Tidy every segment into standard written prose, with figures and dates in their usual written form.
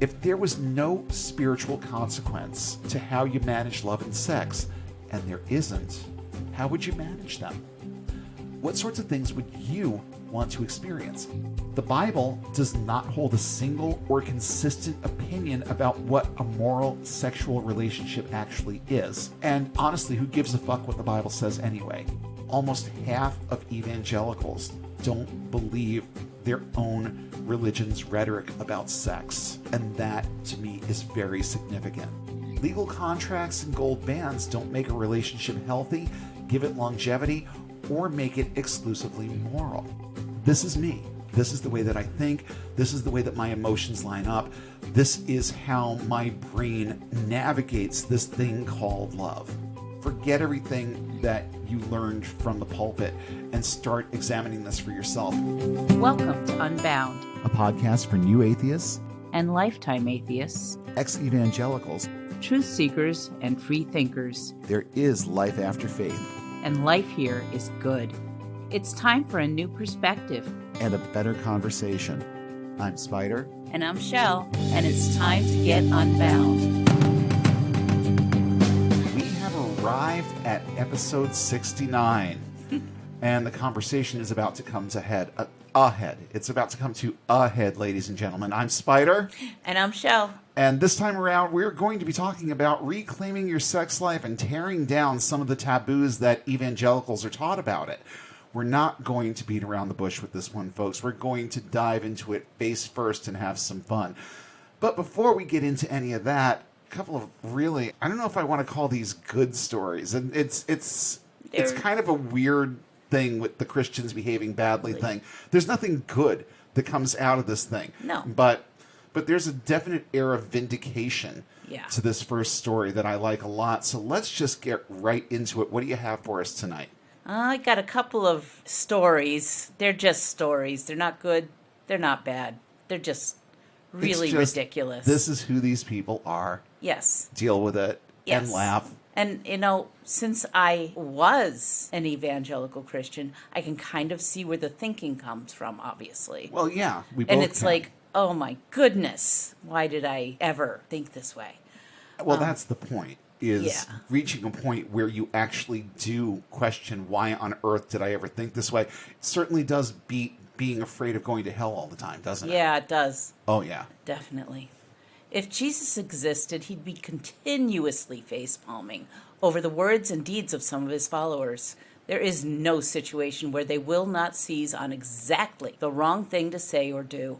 If there was no spiritual consequence to how you manage love and sex, and there isn't, how would you manage them? What sorts of things would you want to experience? The Bible does not hold a single or consistent opinion about what a moral sexual relationship actually is. And honestly, who gives a fuck what the Bible says anyway? Almost half of evangelicals don't believe their own religion's rhetoric about sex. And that, to me, is very significant. Legal contracts and gold bands don't make a relationship healthy, give it longevity, or make it exclusively moral. This is me. This is the way that I think. This is the way that my emotions line up. This is how my brain navigates this thing called love. Forget everything that you learned from the pulpit and start examining this for yourself. Welcome to Unbound, A podcast for new atheists, and lifetime atheists, ex-evangelicals. truth seekers, and free thinkers. There is life after faith. And life here is good. It's time for a new perspective. And a better conversation. I'm Spider. And I'm Shelle, and it's time to get unbound. We have arrived at episode 69. And the conversation is about to come to head. It's about to come to a head, ladies and gentlemen. I'm Spider. And I'm Shelle. And this time around, we're going to be talking about reclaiming your sex life and tearing down some of the taboos that evangelicals are taught about it. We're not going to beat around the bush with this one, folks. We're going to dive into it face first and have some fun. But before we get into any of that, a couple of really, I don't know if I want to call these good stories. And it's kind of a weird thing with the Christians behaving badly thing. There's nothing good that comes out of this thing. No. But there's a definite air of vindication to this first story that I like a lot. So let's just get right into it. What do you have for us tonight? I got a couple of stories. They're just stories. They're not good. They're not bad. They're just really ridiculous. This is who these people are. Yes. Deal with it and laugh. And, since I was an evangelical Christian, I can kind of see where the thinking comes from, obviously. Well, yeah. We both and it's can. like, oh my goodness, why did I ever think this way? Well, that's the point, is reaching a point where you actually do question, why on earth did I ever think this way? It certainly does beat being afraid of going to hell all the time, doesn't it? Yeah, it does. Oh, yeah. Definitely. If Jesus existed, he'd be continuously face-palming over the words and deeds of some of his followers. There is no situation where they will not seize on exactly the wrong thing to say or do.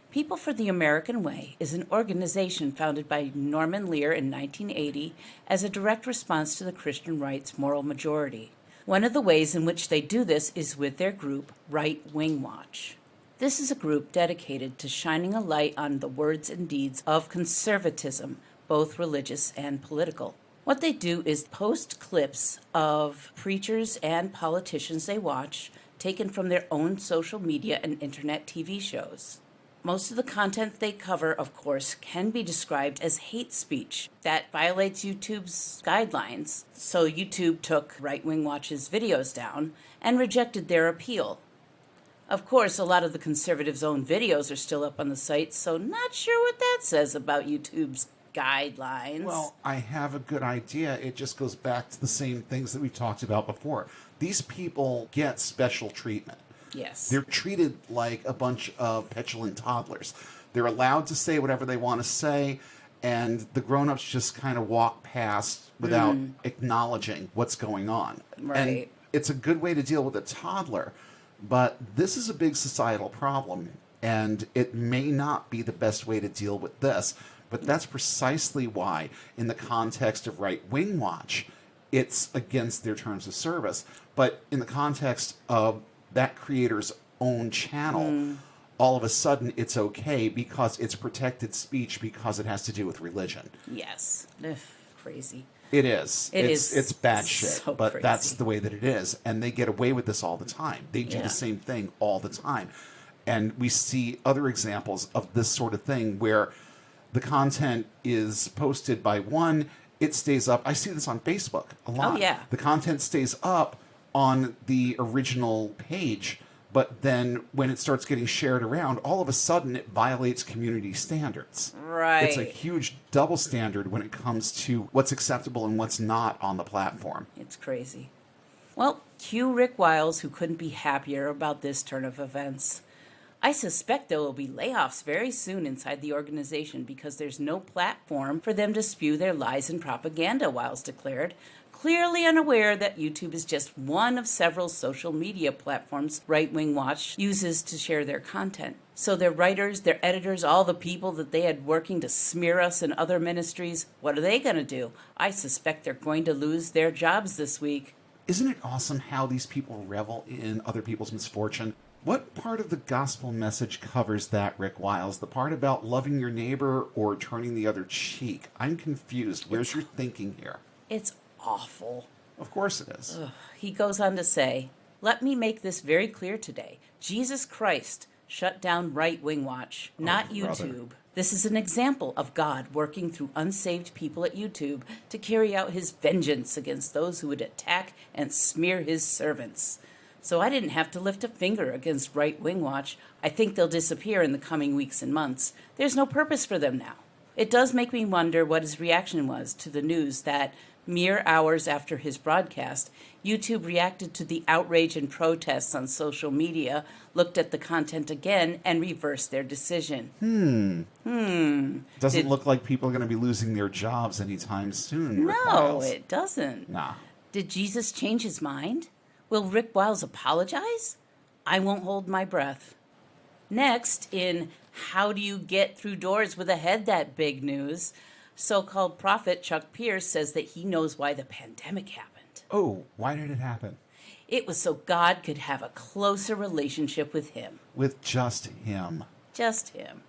People for the American Way is an organization founded by Norman Lear in 1980 as a direct response to the Christian right's moral majority. One of the ways in which they do this is with their group, Right Wing Watch. This is a group dedicated to shining a light on the words and deeds of conservatism, both religious and political. What they do is post clips of preachers and politicians they watch, taken from their own social media and internet TV shows. Most of the content they cover, of course, can be described as hate speech that violates YouTube's guidelines. So YouTube took Right Wing Watch's videos down and rejected their appeal. Of course, a lot of the conservatives' own videos are still up on the site, so not sure what that says about YouTube's guidelines. Well, I have a good idea. It just goes back to the same things that we've talked about before. These people get special treatment. Yes. They're treated like a bunch of petulant toddlers. They're allowed to say whatever they want to say, and the grown-ups just kind of walk past without acknowledging what's going on. Right. And it's a good way to deal with a toddler, but this is a big societal problem, and it may not be the best way to deal with this, but that's precisely why, in the context of Right Wing Watch, it's against their terms of service. But in the context of that creator's own channel, all of a sudden it's okay because it's protected speech because it has to do with religion. Yes. Ugh, crazy. It is. It's bad shit, so but crazy. That's the way that it is. And they get away with this all the time. They do the same thing all the time. And we see other examples of this sort of thing where the content is posted by one, it stays up. I see this on Facebook a lot. Oh, yeah. The content stays up on the original page, But then when it starts getting shared around, all of a sudden it violates community standards. Right. It's a huge double standard when it comes to what's acceptable and what's not on the platform. It's crazy. Well, cue Rick Wiles, who couldn't be happier about this turn of events. I suspect there will be layoffs very soon inside the organization because there's no platform for them to spew their lies and propaganda, Wiles declared, clearly unaware that YouTube is just one of several social media platforms Right Wing Watch uses to share their content. So their writers, their editors, all the people that they had working to smear us and other ministries, what are they going to do? I suspect they're going to lose their jobs this week. Isn't it awesome how these people revel in other people's misfortune? What part of the gospel message covers that, Rick Wiles? The part about loving your neighbor or turning the other cheek? I'm confused. Where's your thinking here? It's awful. Of course it is. He goes on to say, let me make this very clear today. Jesus Christ shut down Right Wing Watch, not YouTube. This is an example of God working through unsaved people at YouTube to carry out his vengeance against those who would attack and smear his servants. So I didn't have to lift a finger against Right Wing Watch. I think they'll disappear in the coming weeks and months. There's no purpose for them now. It does make me wonder what his reaction was to the news that, mere hours after his broadcast, YouTube reacted to the outrage and protests on social media, looked at the content again, and reversed their decision. Doesn't look like people are going to be losing their jobs anytime soon. Rick No, Wiles. it doesn't. Nah. Did Jesus change his mind? Will Rick Wiles apologize? I won't hold my breath. Next, in How Do You Get Through Doors with a Head That Big news, so-called prophet Chuck Pierce says that he knows why the pandemic happened. Oh, why did it happen? It was so God could have a closer relationship with him. With just him. Just him.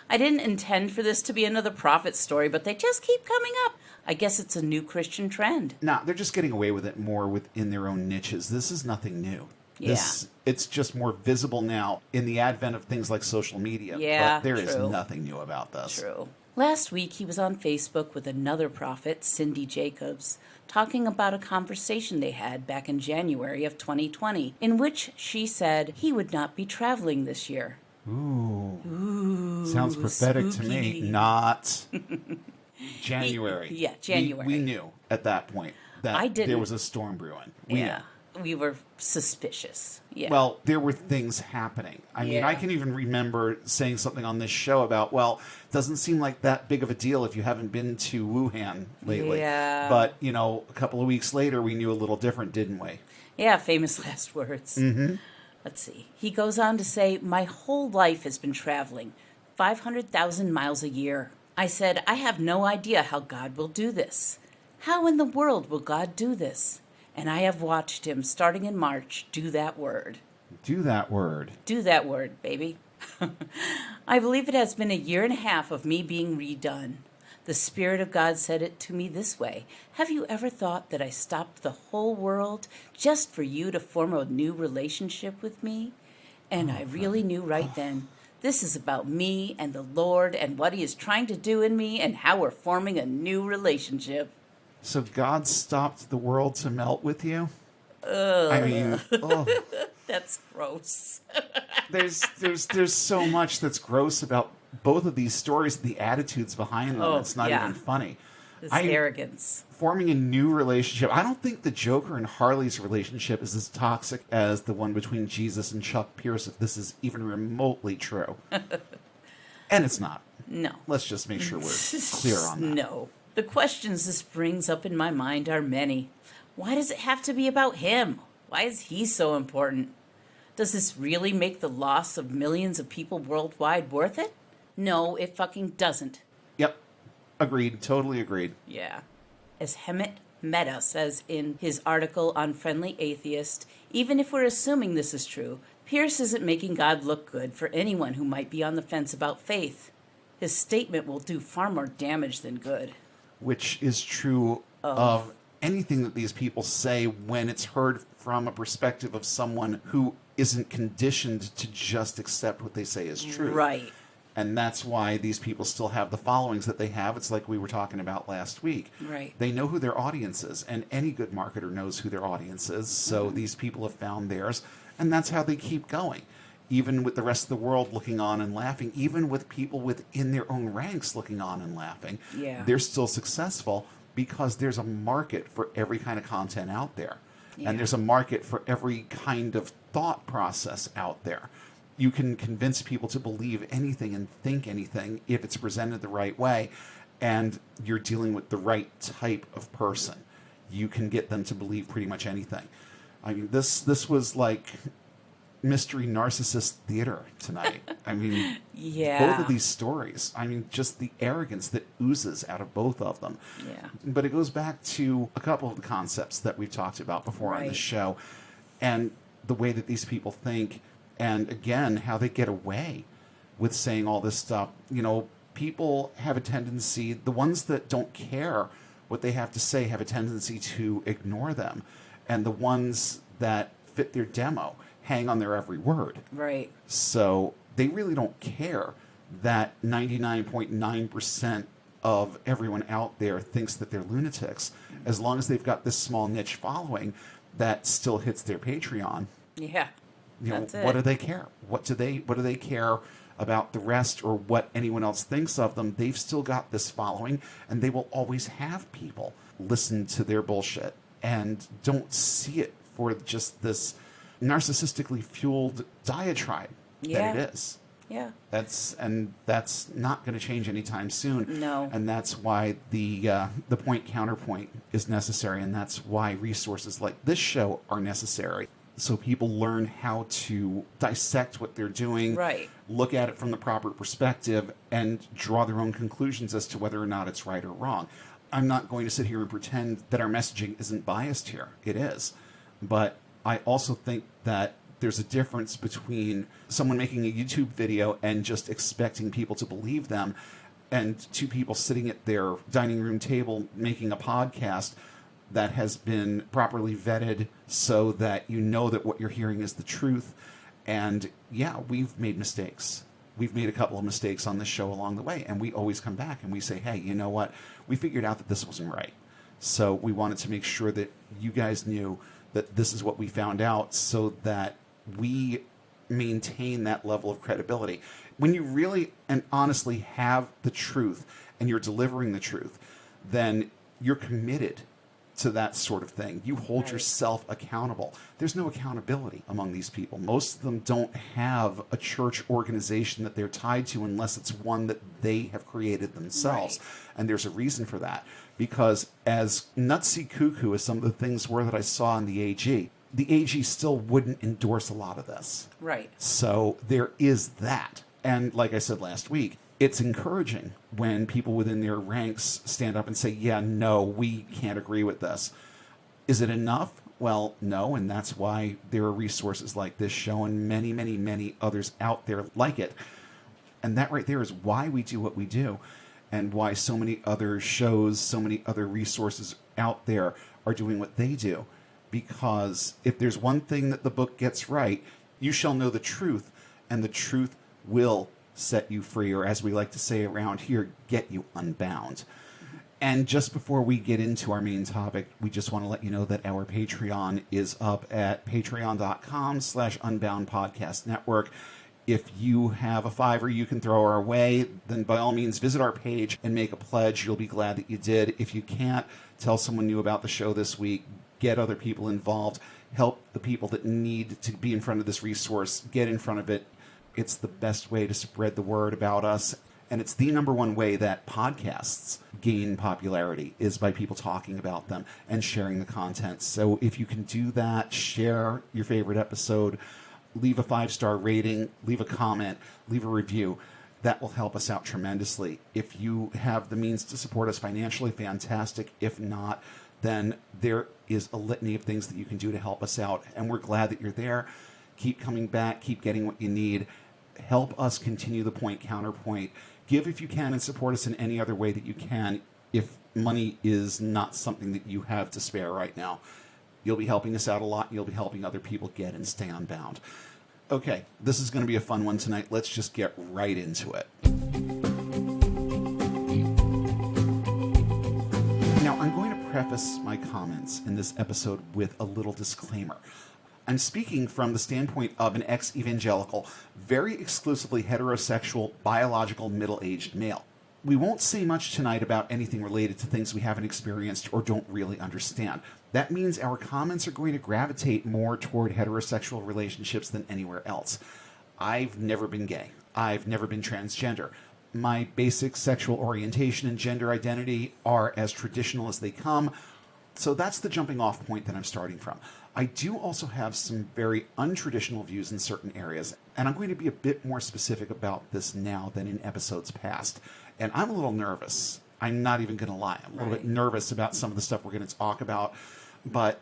I didn't intend for this to be another prophet story, but they just keep coming up. I guess it's a new Christian trend. Nah, they're just getting away with it more within their own niches. This is nothing new. It's just more visible now in the advent of things like social media. Yeah, but there is true. nothing new about this. True. Last week, he was on Facebook with another prophet, Cindy Jacobs, talking about a conversation they had back in January of 2020, in which she said he would not be traveling this year. Ooh. Sounds prophetic to me. spooky. Not January. Yeah, January. We knew at that point that I didn't. there was a storm brewing. We knew. We were suspicious. Yeah. Well, there were things happening. I mean, I can even remember saying something on this show about, well, it doesn't seem like that big of a deal if you haven't been to Wuhan lately. Yeah. But, you know, a couple of weeks later, we knew a little different, didn't we? Yeah, famous last words. Mm-hmm. Let's see. He goes on to say, my whole life has been traveling, 500,000 miles a year. I said, I have no idea how God will do this. How in the world will God do this? And I have watched him, starting in March, do that word. Do that word. Do that word, baby. I believe it has been a year and a half of me being redone. The Spirit of God said it to me this way. Have you ever thought that I stopped the whole world just for you to form a new relationship with me? And I really knew right then, this is about me and the Lord and what he is trying to do in me and how we're forming a new relationship. So God stopped the world to melt with you? I mean, That's gross. there's so much that's gross about both of these stories, the attitudes behind them. It's not even funny. This arrogance. Forming a new relationship. I don't think the Joker and Harley's relationship is as toxic as the one between Jesus and Chuck Pierce, if this is even remotely true. And it's not. No. Let's just make sure we're clear on that. No. The questions this brings up in my mind are many. Why does it have to be about him? Why is he so important? Does this really make the loss of millions of people worldwide worth it? No, it fucking doesn't. Yep. Agreed. Totally agreed. Yeah. As Hemet Mehta says in his article on Friendly Atheist, even if we're assuming this is true, Pierce isn't making God look good for anyone who might be on the fence about faith. His statement will do far more damage than good. Which is true of anything that these people say when it's heard from a perspective of someone who isn't conditioned to just accept what they say is true. Right. And that's why these people still have the followings that they have. It's like we were talking about last week. Right. They know who their audience is, and any good marketer knows who their audience is. So these people have found theirs. And that's how they keep going. Even with the rest of the world looking on and laughing, even with people within their own ranks looking on and laughing, Yeah. they're still successful because there's a market for every kind of content out there. Yeah. And there's a market for every kind of thought process out there. You can convince people to believe anything and think anything if it's presented the right way, and you're dealing with the right type of person. You can get them to believe pretty much anything. I mean, this was like mystery narcissist theater tonight. I mean, Yeah. both of these stories. I mean, just the arrogance that oozes out of both of them. Yeah. But it goes back to a couple of the concepts that we've talked about before on Right. the show, and the way that these people think, and again, how they get away with saying all this stuff. You know, people have a tendency, the ones that don't care what they have to say have a tendency to ignore them, and the ones that fit their demo hang on their every word. Right. So they really don't care that 99.9% of everyone out there thinks that they're lunatics, as long as they've got this small niche following that still hits their Patreon. Yeah. You know, That's what it. do they care? What do they care about the rest or what anyone else thinks of them? They've still got this following, and they will always have people listen to their bullshit and don't see it for just this narcissistically fueled diatribe Yeah. that it is. Yeah. That's not going to change anytime soon. No. And that's why the point counterpoint is necessary, and that's why resources like this show are necessary. So people learn how to dissect what they're doing, Right. look at it from the proper perspective, and draw their own conclusions as to whether or not it's right or wrong. I'm not going to sit here and pretend that our messaging isn't biased here. It is. But I also think that there's a difference between someone making a YouTube video and just expecting people to believe them, and two people sitting at their dining room table making a podcast that has been properly vetted so that you know that what you're hearing is the truth. And yeah, we've made mistakes. We've made a couple of mistakes on this show along the way, and we always come back and we say, hey, you know what? We figured out that this wasn't right. So we wanted to make sure that you guys knew that this is what we found out, so that we maintain that level of credibility. When you really and honestly have the truth and you're delivering the truth, then you're committed to that sort of thing. You hold Right. yourself accountable. There's no accountability among these people. Most of them don't have a church organization that they're tied to unless it's one that they have created themselves. Right. And there's a reason for that. Because as nutsy cuckoo as some of the things were that I saw in the AG still wouldn't endorse a lot of this. Right. So there is that. And like I said last week, it's encouraging when people within their ranks stand up and say, yeah, no, we can't agree with this. Is it enough? Well, no, and that's why there are resources like this show and many, many, many others out there like it. And that right there is why we do what we do, and why so many other shows, so many other resources out there are doing what they do. Because if there's one thing that the book gets right, you shall know the truth, and the truth will set you free, or as we like to say around here, get you unbound. And just before we get into our main topic, we just want to let you know that our Patreon is up at patreon.com/Unbound Podcast Network. If you have a $5 you can throw our way, then by all means visit our page and make a pledge. You'll be glad that you did. If you can't, tell someone new about the show this week. Get other people involved. Help the people that need to be in front of this resource get in front of it. It's the best way to spread the word about us. And it's the number one way that podcasts gain popularity, is by people talking about them and sharing the content. So if you can do that, share your favorite episode, leave a 5-star rating, leave a comment, leave a review. That will help us out tremendously. If you have the means to support us financially, fantastic. If not, then there is a litany of things that you can do to help us out. And we're glad that you're there. Keep coming back. Keep getting what you need. Help us continue the point counterpoint. Give if you can, and support us in any other way that you can, if money is not something that you have to spare right now. You'll be helping us out a lot. You'll be helping other people get and stay unbound. Okay, this is going to be a fun one tonight. Let's just get right into it. Now, I'm going to preface my comments in this episode with a little disclaimer. I'm speaking from the standpoint of an ex-evangelical, very exclusively heterosexual, biological, middle-aged male. We won't say much tonight about anything related to things we haven't experienced or don't really understand. That means our comments are going to gravitate more toward heterosexual relationships than anywhere else. I've never been gay. I've never been transgender. My basic sexual orientation and gender identity are as traditional as they come. So that's the jumping off point that I'm starting from. I do also have some very untraditional views in certain areas, and I'm going to be a bit more specific about this now than in episodes past. And I'm a little nervous. I'm not even going to lie. I'm a little bit nervous about some of the stuff we're going to talk about. But,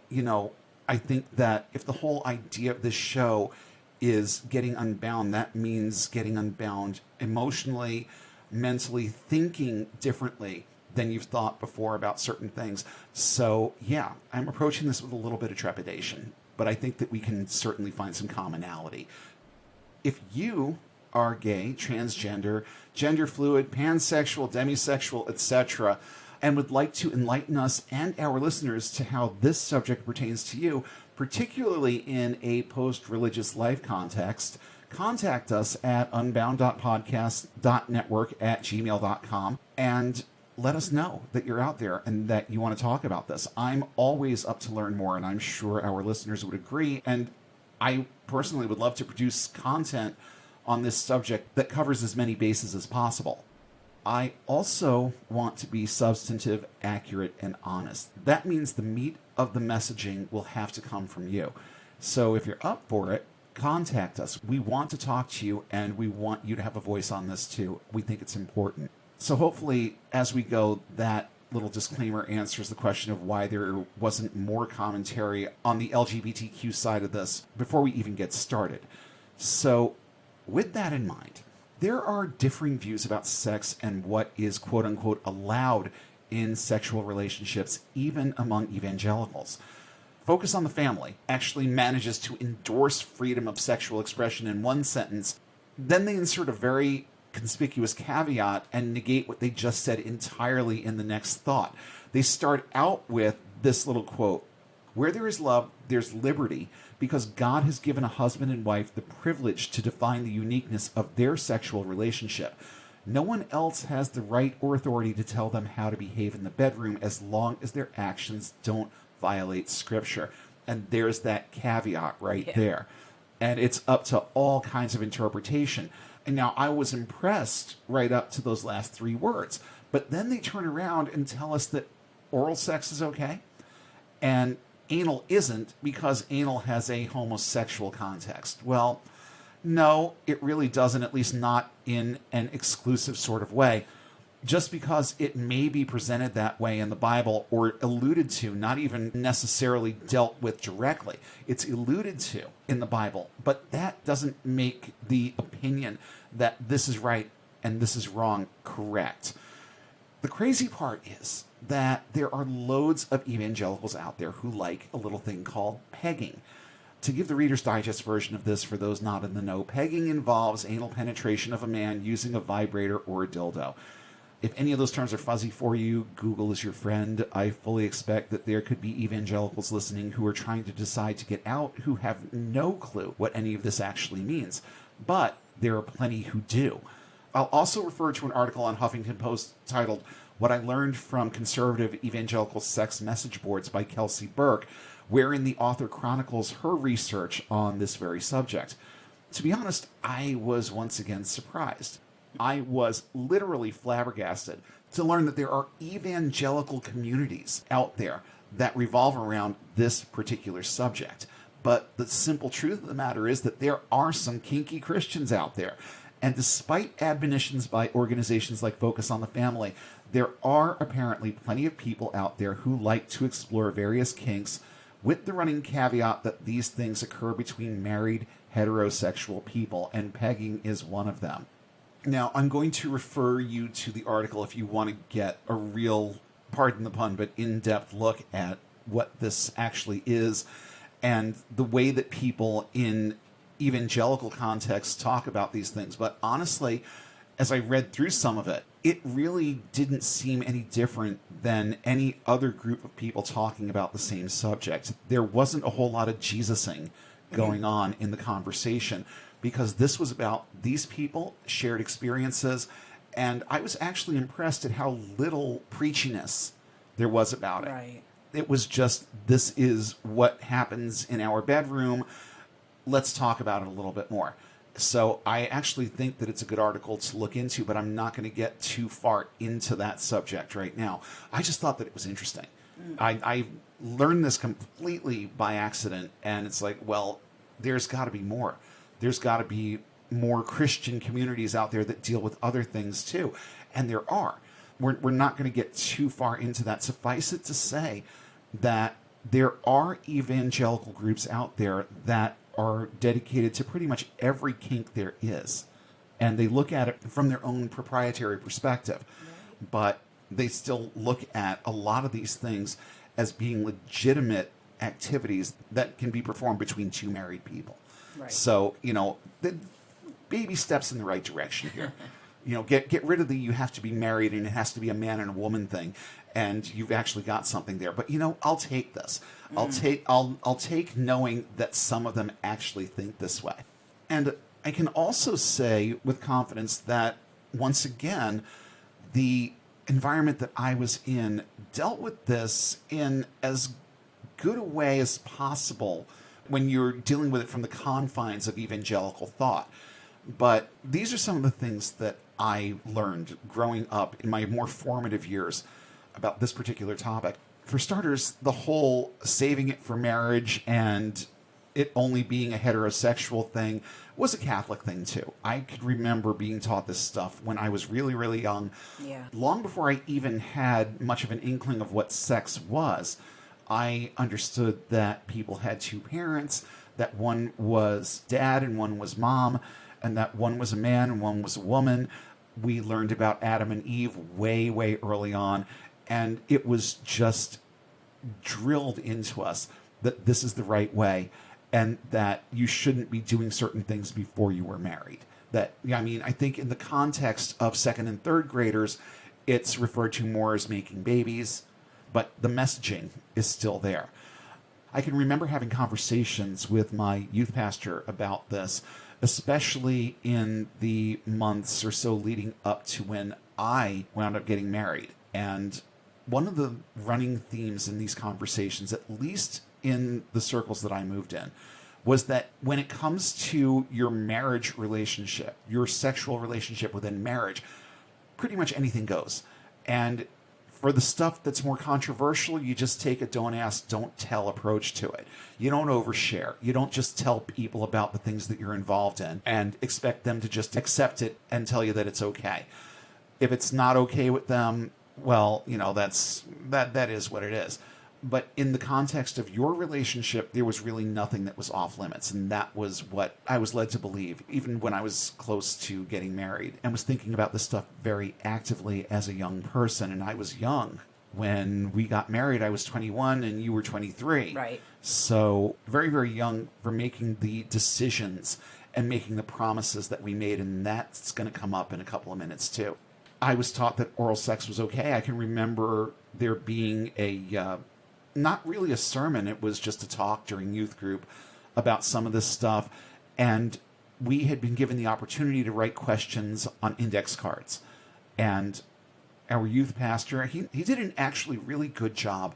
I think that if the whole idea of this show is getting unbound, that means getting unbound emotionally, mentally, thinking differently than you've thought before about certain things. So, yeah, I'm approaching this with a little bit of trepidation, but I think that we can certainly find some commonality. If you are gay, transgender, gender fluid, pansexual, demisexual, etc., and would like to enlighten us and our listeners to how this subject pertains to you, particularly in a post-religious life context, contact us at unbound.podcast.network@gmail.com and let us know that you're out there and that you want to talk about this. I'm always up to learn more, and I'm sure our listeners would agree. And I personally would love to produce content on this subject that covers as many bases as possible. I also want to be substantive, accurate, and honest. That means the meat of the messaging will have to come from you. So if you're up for it, contact us. We want to talk to you, and we want you to have a voice on this too. We think it's important. So hopefully, as we go, that little disclaimer answers the question of why there wasn't more commentary on the LGBTQ side of this before we even get started. So with that in mind, there are differing views about sex and what is quote-unquote allowed in sexual relationships, even among evangelicals. Focus on the Family actually manages to endorse freedom of sexual expression in one sentence. Then they insert a very conspicuous caveat and negate what they just said entirely in the next thought. They start out with this little quote: "Where there is love, there's liberty, because God has given a husband and wife the privilege to define the uniqueness of their sexual relationship. No one else has the right or authority to tell them how to behave in the bedroom as long as their actions don't violate Scripture." And there's that caveat right there. And it's up to all kinds of interpretation. And now I was impressed right up to those last three words. But then they turn around and tell us that oral sex is okay and anal isn't, because anal has a homosexual context. Well, no, it really doesn't, at least not in an exclusive sort of way. Just because it may be presented that way in the Bible or alluded to, not even necessarily dealt with directly. It's alluded to in the Bible, but that doesn't make the opinion that this is right and this is wrong correct. The crazy part is that there are loads of evangelicals out there who like a little thing called pegging. To give the Reader's Digest version of this for those not in the know, pegging involves anal penetration of a man using a vibrator or a dildo. If any of those terms are fuzzy for you, Google is your friend. I fully expect that there could be evangelicals listening who are trying to decide to get out who have no clue what any of this actually means. But there are plenty who do. I'll also refer to an article on Huffington Post titled "What I Learned from Conservative Evangelical Sex Message Boards" by Kelsey Burke, wherein the author chronicles her research on this very subject. To be honest, I was once again surprised. I was literally flabbergasted to learn that there are evangelical communities out there that revolve around this particular subject. But the simple truth of the matter is that there are some kinky Christians out there. And despite admonitions by organizations like Focus on the Family, there are apparently plenty of people out there who like to explore various kinks, with the running caveat that these things occur between married heterosexual people, and pegging is one of them. Now, I'm going to refer you to the article if you want to get a real, pardon the pun, but in-depth look at what this actually is and the way that people in evangelical contexts talk about these things. But honestly, as I read through some of it, it really didn't seem any different than any other group of people talking about the same subject. There wasn't a whole lot of Jesusing going on in the conversation, because this was about these people, shared experiences, and I was actually impressed at how little preachiness there was about it. Right. It was just, this is what happens in our bedroom. Let's talk about it a little bit more. So I actually think that it's a good article to look into, but I'm not going to get too far into that subject right now. I just thought that it was interesting. I learned this completely by accident, and it's like, well, there's got to be more. There's got to be more Christian communities out there that deal with other things too. And there are. We're not going to get too far into that. Suffice it to say that there are evangelical groups out there that are dedicated to pretty much every kink there is. And they look at it from their own proprietary perspective. Right. But they still look at a lot of these things as being legitimate activities that can be performed between two married people. Right. So, the baby steps in the right direction here. Get rid of the you have to be married and it has to be a man and a woman thing, and you've actually got something there. But I'll take this. I'll take knowing that some of them actually think this way. And I can also say with confidence that once again, the environment that I was in dealt with this in as good a way as possible when you're dealing with it from the confines of evangelical thought. But these are some of the things that I learned growing up in my more formative years about this particular topic. For starters, the whole saving it for marriage and it only being a heterosexual thing was a Catholic thing too. I could remember being taught this stuff when I was really, really young. Yeah. Long before I even had much of an inkling of what sex was, I understood that people had two parents, that one was dad and one was mom, and that one was a man and one was a woman. We learned about Adam and Eve way, way early on, and it was just drilled into us that this is the right way and that you shouldn't be doing certain things before you were married. I think in the context of second and third graders, it's referred to more as making babies, but the messaging is still there. I can remember having conversations with my youth pastor about this, especially in the months or so leading up to when I wound up getting married. And one of the running themes in these conversations, at least in the circles that I moved in, was that when it comes to your marriage relationship, your sexual relationship within marriage, pretty much anything goes. And for the stuff that's more controversial, you just take a don't ask, don't tell approach to it. You don't overshare. You don't just tell people about the things that you're involved in and expect them to just accept it and tell you that it's okay. If it's not okay with them, well, that is what it is. But in the context of your relationship, there was really nothing that was off limits. And that was what I was led to believe, even when I was close to getting married and was thinking about this stuff very actively as a young person. And I was young. When we got married, I was 21 and you were 23. Right. So very, very young for making the decisions and making the promises that we made. And that's going to come up in a couple of minutes, too. I was taught that oral sex was okay. I can remember there being not really a sermon, it was just a talk during youth group about some of this stuff. And we had been given the opportunity to write questions on index cards. And our youth pastor, he did an actually really good job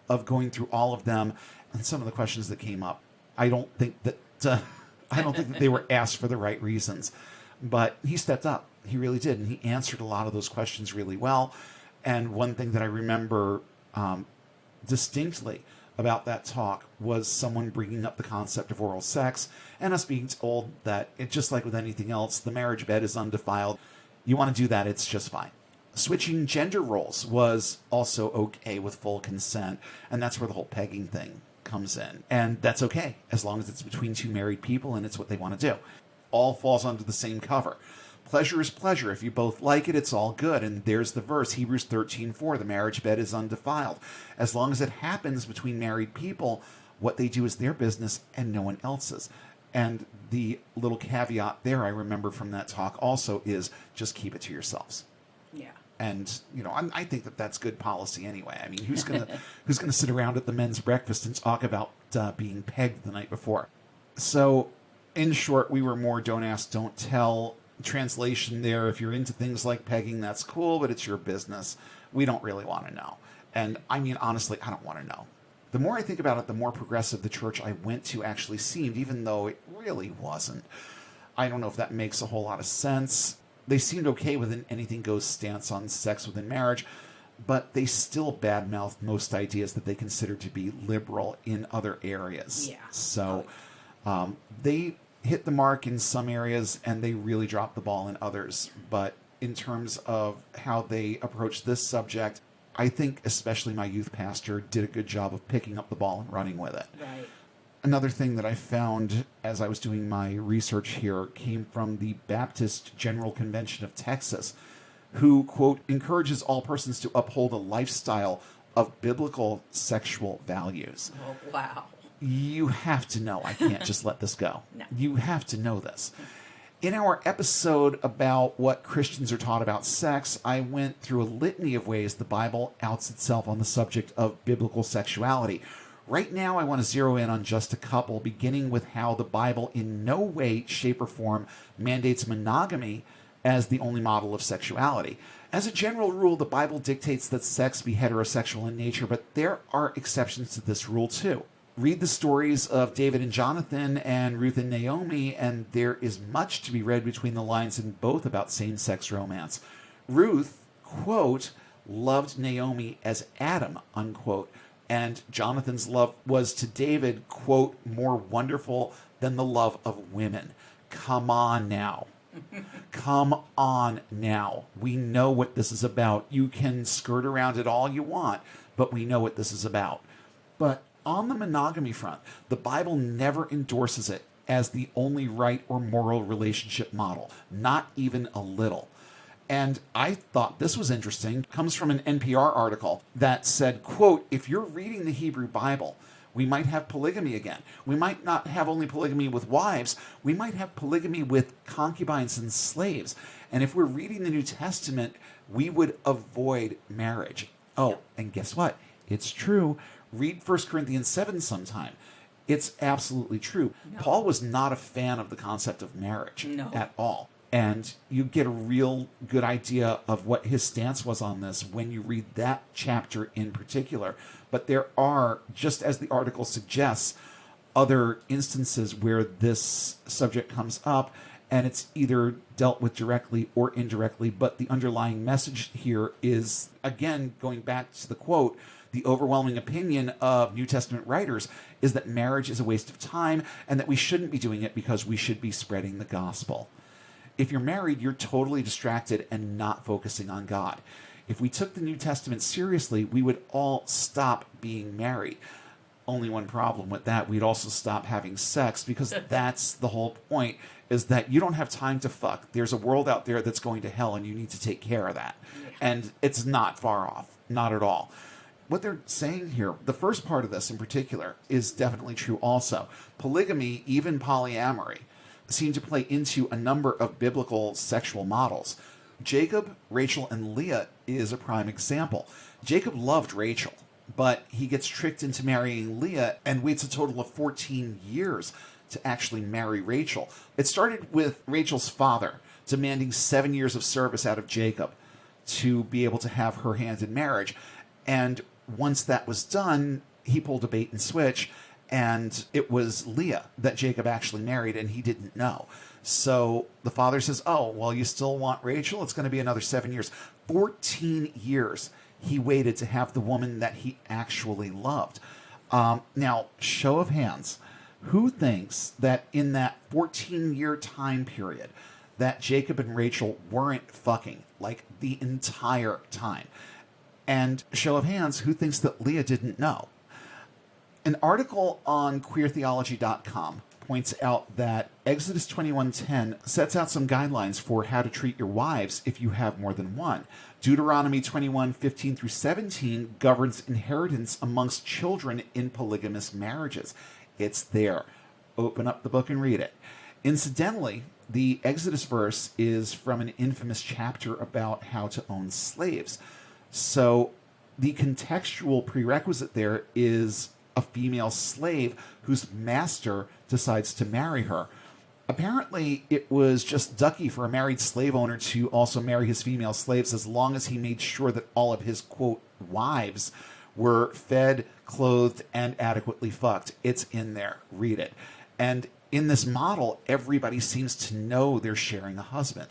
of going through all of them and some of the questions that came up. I don't think that they were asked for the right reasons, but he stepped up. He really did. And he answered a lot of those questions really well. And one thing that I remember distinctly about that talk was someone bringing up the concept of oral sex and us being told that it's just like with anything else, the marriage bed is undefiled. You want to do that, it's just fine. Switching gender roles was also okay with full consent, and that's where the whole pegging thing comes in. And that's okay, as long as it's between two married people and it's what they want to do. All falls under the same cover. Pleasure is pleasure. If you both like it, it's all good. And there's the verse, Hebrews 13:4, the marriage bed is undefiled. As long as it happens between married people, what they do is their business and no one else's. And the little caveat there I remember from that talk also is just keep it to yourselves. Yeah. And, I think that that's good policy anyway. I mean, who's gonna sit around at the men's breakfast and talk about being pegged the night before? So, in short, we were more don't ask, don't tell. Translation there, if you're into things like pegging, that's cool, but it's your business. We don't really want to know. And I mean, honestly, I don't want to know. The more I think about it, the more progressive the church I went to actually seemed, even though it really wasn't. I don't know if that makes a whole lot of sense. They seemed okay with an anything goes stance on sex within marriage, but they still badmouthed most ideas that they considered to be liberal in other areas. Yeah. So they hit the mark in some areas and they really dropped the ball in others. But in terms of how they approach this subject, I think especially my youth pastor did a good job of picking up the ball and running with it. Right. Another thing that I found as I was doing my research here came from the Baptist General Convention of Texas, who, quote, encourages all persons to uphold a lifestyle of biblical sexual values. Oh, wow. You have to know. I can't just let this go. No. You have to know this. In our episode about what Christians are taught about sex, I went through a litany of ways the Bible outs itself on the subject of biblical sexuality. Right now, I want to zero in on just a couple, beginning with how the Bible in no way, shape, or form mandates monogamy as the only model of sexuality. As a general rule, the Bible dictates that sex be heterosexual in nature, but there are exceptions to this rule too. Read the stories of David and Jonathan and Ruth and Naomi, and there is much to be read between the lines in both about same-sex romance. Ruth, quote, loved Naomi as Adam, unquote, and Jonathan's love was to David, quote, more wonderful than the love of women. Come on now. Come on now. We know what this is about. You can skirt around it all you want, but we know what this is about. But on the monogamy front, the Bible never endorses it as the only right or moral relationship model, not even a little. And I thought this was interesting. It comes from an NPR article that said, quote, if you're reading the Hebrew Bible, we might have polygamy again. We might not have only polygamy with wives. We might have polygamy with concubines and slaves. And if we're reading the New Testament, we would avoid marriage. Oh, and guess what? It's true. Read 1 Corinthians 7 sometime. It's absolutely true. No. Paul was not a fan of the concept of marriage at all. And you get a real good idea of what his stance was on this when you read that chapter in particular. But there are, just as the article suggests, other instances where this subject comes up, and it's either dealt with directly or indirectly. But the underlying message here is, again, going back to the quote, the overwhelming opinion of New Testament writers is that marriage is a waste of time and that we shouldn't be doing it because we should be spreading the gospel. If you're married, you're totally distracted and not focusing on God. If we took the New Testament seriously, we would all stop being married. Only one problem with that, we'd also stop having sex, because that's the whole point, is that you don't have time to fuck. There's a world out there that's going to hell, and you need to take care of that. And it's not far off, not at all. What they're saying here, the first part of this in particular, is definitely true also. Polygamy, even polyamory, seem to play into a number of biblical sexual models. Jacob, Rachel, and Leah is a prime example. Jacob loved Rachel, but he gets tricked into marrying Leah and waits a total of 14 years to actually marry Rachel. It started with Rachel's father demanding 7 years of service out of Jacob to be able to have her hand in marriage. And once that was done, he pulled a bait and switch, and it was Leah that Jacob actually married, and he didn't know. So the father says, oh, well, you still want Rachel? It's going to be another 7 years. 14 years he waited to have the woman that he actually loved. Now, show of hands, who thinks that in that 14-year time period that Jacob and Rachel weren't fucking, like, the entire time? And show of hands, who thinks that Leah didn't know? An article on queertheology.com points out that Exodus 21:10 sets out some guidelines for how to treat your wives if you have more than one. Deuteronomy 21:15 through 17 governs inheritance amongst children in polygamous marriages. It's there. Open up the book and read it. Incidentally, the Exodus verse is from an infamous chapter about how to own slaves. So the contextual prerequisite there is a female slave whose master decides to marry her. Apparently, it was just ducky for a married slave owner to also marry his female slaves as long as he made sure that all of his, quote, wives were fed, clothed, and adequately fucked. It's in there. Read it. And in this model, everybody seems to know they're sharing a husband.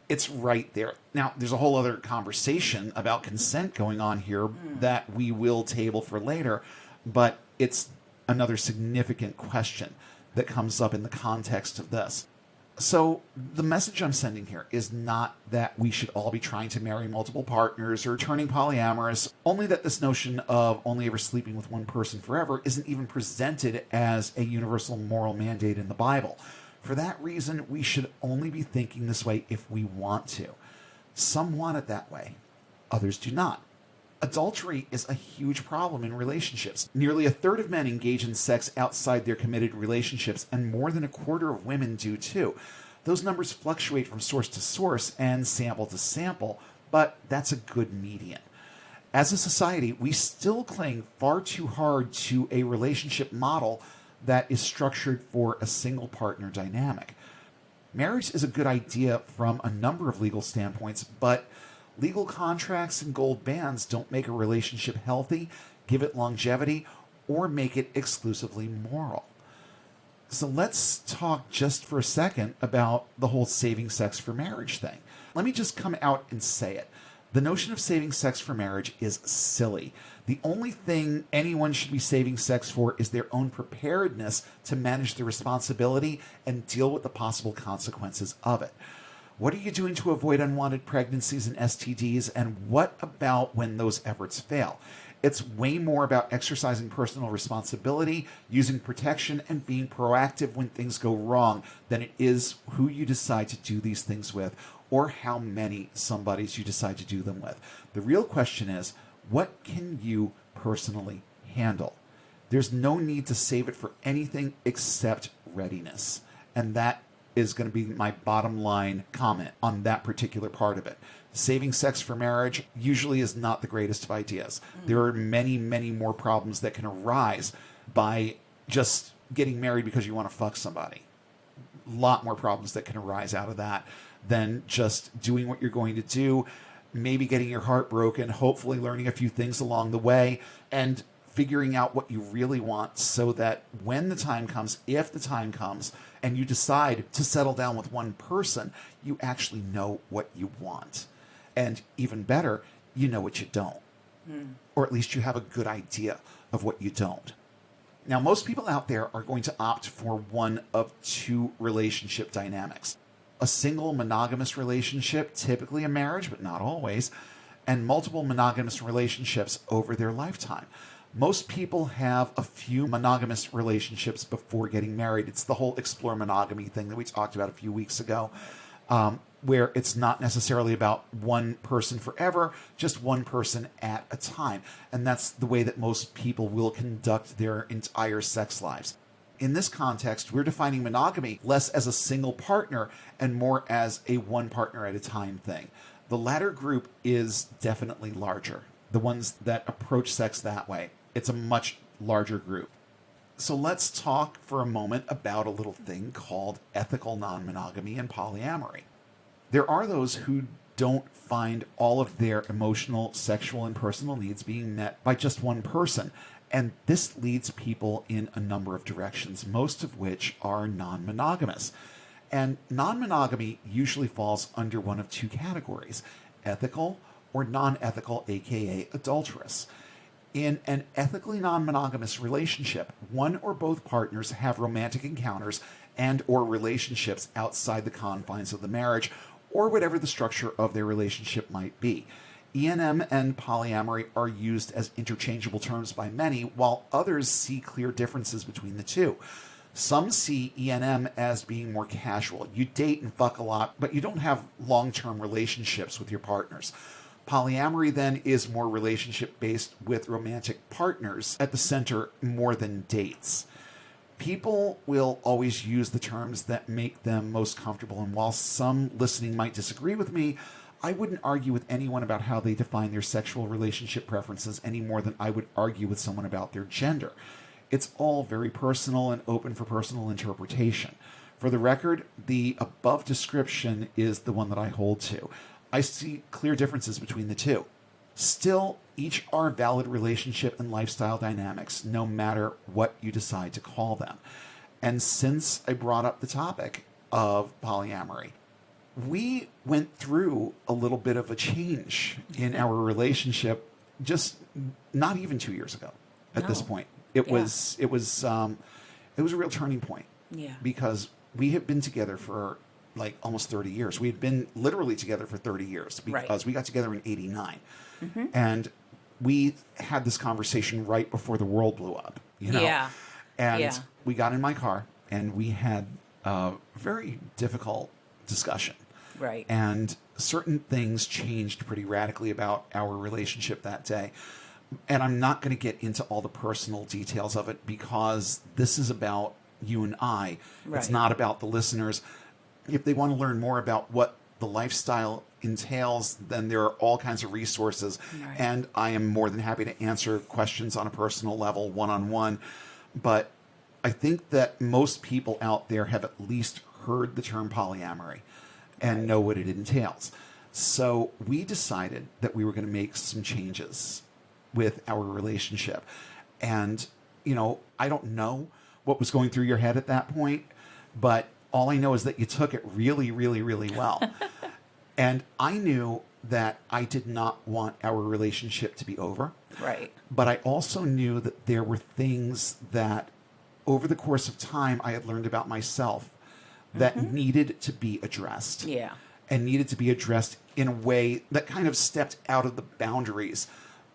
It's right there. Now, there's a whole other conversation about consent going on here that we will table for later, but it's another significant question that comes up in the context of this. So the message I'm sending here is not that we should all be trying to marry multiple partners or turning polyamorous, only that this notion of only ever sleeping with one person forever isn't even presented as a universal moral mandate in the Bible. For that reason, we should only be thinking this way if we want to. Some want it that way, others do not. Adultery is a huge problem in relationships. Nearly a third of men engage in sex outside their committed relationships, and more than a quarter of women do too. Those numbers fluctuate from source to source and sample to sample, but that's a good median. As a society, we still cling far too hard to a relationship model that is structured for a single partner dynamic. Marriage is a good idea from a number of legal standpoints, but legal contracts and gold bands don't make a relationship healthy, give it longevity, or make it exclusively moral. So let's talk just for a second about the whole saving sex for marriage thing. Let me just come out and say it. The notion of saving sex for marriage is silly. The only thing anyone should be saving sex for is their own preparedness to manage the responsibility and deal with the possible consequences of it. What are you doing to avoid unwanted pregnancies and STDs, and what about when those efforts fail? It's way more about exercising personal responsibility, using protection, and being proactive when things go wrong than it is who you decide to do these things with or how many somebodies you decide to do them with. The real question is, what can you personally handle? There's no need to save it for anything except readiness. And that is going to be my bottom line comment on that particular part of it. Saving sex for marriage usually is not the greatest of ideas. There are many, many more problems that can arise by just getting married because you want to fuck somebody. A lot more problems that can arise out of that than just doing what you're going to do, maybe getting your heart broken, hopefully learning a few things along the way, and figuring out what you really want so that when the time comes, if the time comes, and you decide to settle down with one person, you actually know what you want. And even better, you know what you don't. Or at least you have a good idea of what you don't. Now, most people out there are going to opt for one of two relationship dynamics. A single monogamous relationship, typically a marriage, but not always, and multiple monogamous relationships over their lifetime. Most people have a few monogamous relationships before getting married. It's the whole explore monogamy thing that we talked about a few weeks ago, where it's not necessarily about one person forever, just one person at a time. And that's the way that most people will conduct their entire sex lives. In this context, we're defining monogamy less as a single partner and more as a one partner at a time thing. The latter group is definitely larger. The ones that approach sex that way. It's a much larger group. So let's talk for a moment about a little thing called ethical non-monogamy and polyamory. There are those who don't find all of their emotional, sexual, and personal needs being met by just one person. And this leads people in a number of directions, most of which are non-monogamous. And non-monogamy usually falls under one of two categories, ethical or non-ethical, aka adulterous. In an ethically non-monogamous relationship, one or both partners have romantic encounters and or relationships outside the confines of the marriage or whatever the structure of their relationship might be. ENM and polyamory are used as interchangeable terms by many, while others see clear differences between the two. Some see ENM as being more casual. You date and fuck a lot, but you don't have long-term relationships with your partners. Polyamory then is more relationship-based with romantic partners at the center more than dates. People will always use the terms that make them most comfortable, and while some listening might disagree with me, I wouldn't argue with anyone about how they define their sexual relationship preferences any more than I would argue with someone about their gender. it's all very personal and open for personal interpretation. For the record, the above description is the one that I hold to. I see clear differences between the two. Still, each are valid relationship and lifestyle dynamics, no matter what you decide to call them. And since I brought up the topic of polyamory, we went through a little bit of a change in our relationship just not even 2 years ago at this point. It was a real turning point. Yeah. Because we have been together for like almost 30 years. We had been literally together for 30 years because we got together in 89. Mm-hmm. And we had this conversation right before the world blew up, you know? Yeah. And we got in my car and we had a very difficult discussion. Right. And certain things changed pretty radically about our relationship that day. And I'm not going to get into all the personal details of it because this is about you and I. Right. It's not about the listeners. If they want to learn more about what the lifestyle entails, then there are all kinds of resources. Right. And I am more than happy to answer questions on a personal level, one-on-one. But I think that most people out there have at least heard the term polyamory and know what it entails. So we decided that we were going to make some changes with our relationship. And, you know, I don't know what was going through your head at that point, but all I know is that you took it really, really, really well. And I knew that I did not want our relationship to be over. Right. But I also knew that there were things that over the course of time I had learned about myself that needed to be addressed. Yeah. And needed to be addressed in a way that kind of stepped out of the boundaries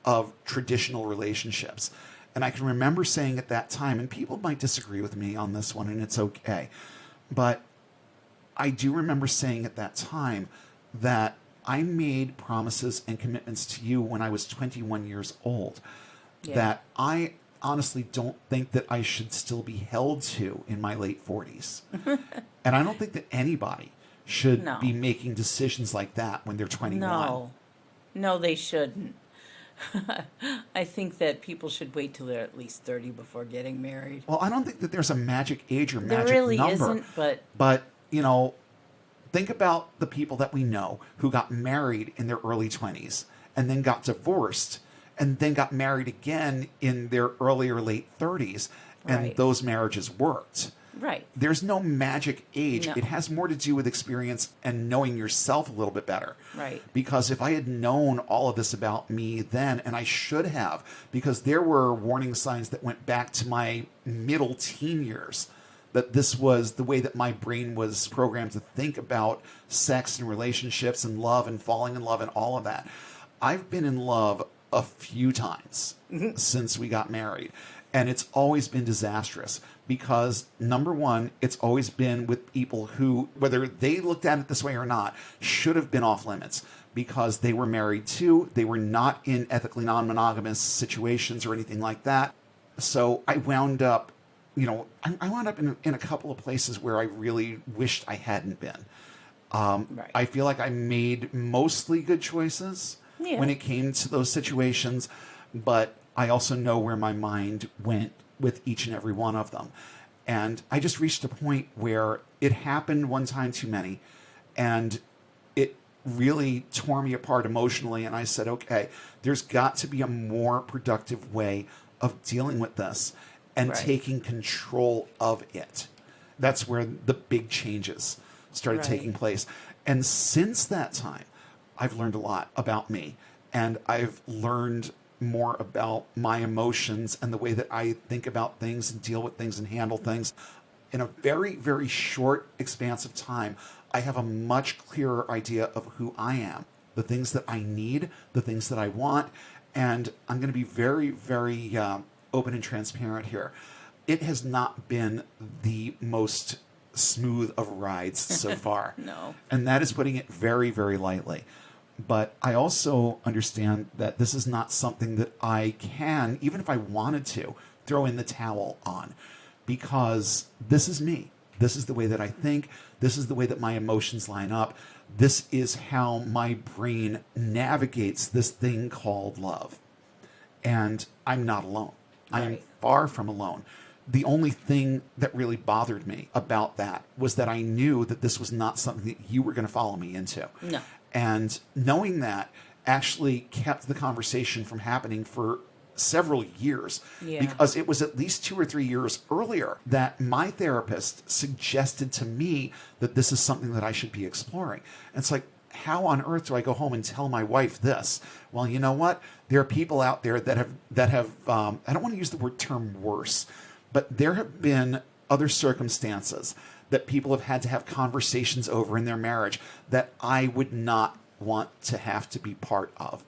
of traditional relationships. And I can remember saying at that time, and people might disagree with me on this one, and it's okay, but I do remember saying at that time that I made promises and commitments to you when I was 21 years old that I honestly don't think that I should still be held to in my late 40s. And I don't think that anybody should be making decisions like that when they're 21. No, they shouldn't. I think that people should wait till they're at least 30 before getting married. Well, I don't think that there's a magic age or magic there really number. Isn't, but, you know, think about the people that we know who got married in their early 20s and then got divorced and then got married again in their early or late 30s, and those marriages worked. Right. There's no magic age. No. It has more to do with experience and knowing yourself a little bit better. Right. Because if I had known all of this about me then, and I should have, because there were warning signs that went back to my middle teen years, that this was the way that my brain was programmed to think about sex and relationships and love and falling in love and all of that. I've been in love a few times since we got married. And it's always been disastrous because, number one, it's always been with people who, whether they looked at it this way or not, should have been off limits because they were married too. They were not in ethically non-monogamous situations or anything like that. So I wound up, you know, I wound up in a couple of places where I really wished I hadn't been. I feel like I made mostly good choices when it came to those situations, but I also know where my mind went with each and every one of them. And I just reached a point where it happened one time too many, and it really tore me apart emotionally. And I said, okay, there's got to be a more productive way of dealing with this and taking control of it. That's where the big changes started taking place. And since that time, I've learned a lot about me, and I've learned more about my emotions and the way that I think about things and deal with things and handle things. In a very, very short expanse of time, I have a much clearer idea of who I am, the things that I need, the things that I want, and I'm going to be very, very open and transparent here. It has not been the most smooth of rides so far. No. And that is putting it very, very lightly. But I also understand that this is not something that I can, even if I wanted to, throw in the towel on. Because this is me. This is the way that I think. This is the way that my emotions line up. This is how my brain navigates this thing called love. And I'm not alone. I am Right. far from alone. The only thing that really bothered me about that was that I knew that this was not something that you were going to follow me into. No. And knowing that actually kept the conversation from happening for several years, Yeah. because it was at least 2 or 3 years earlier that my therapist suggested to me that this is something that I should be exploring. And it's like, how on earth do I go home and tell my wife this? Well, you know what? There are people out there that have I don't want to use the word term worse, but there have been other circumstances that people have had to have conversations over in their marriage that I would not want to have to be part of.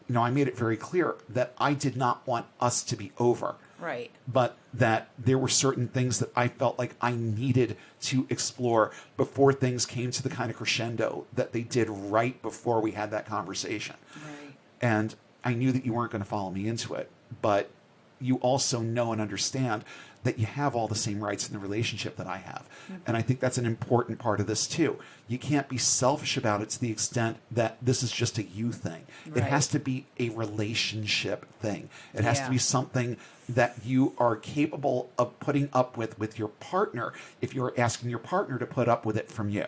You know, I made it very clear that I did not want us to be over. Right. But that there were certain things that I felt like I needed to explore before things came to the kind of crescendo that they did right before we had that conversation. Right. And I knew that you weren't going to follow me into it, but you also know and understand that you have all the same rights in the relationship that I have. Mm-hmm. And I think that's an important part of this too. You can't be selfish about it to the extent that this is just a you thing. Right. It has to be a relationship thing. It has to be something that you are capable of putting up with your partner if you're asking your partner to put up with it from you.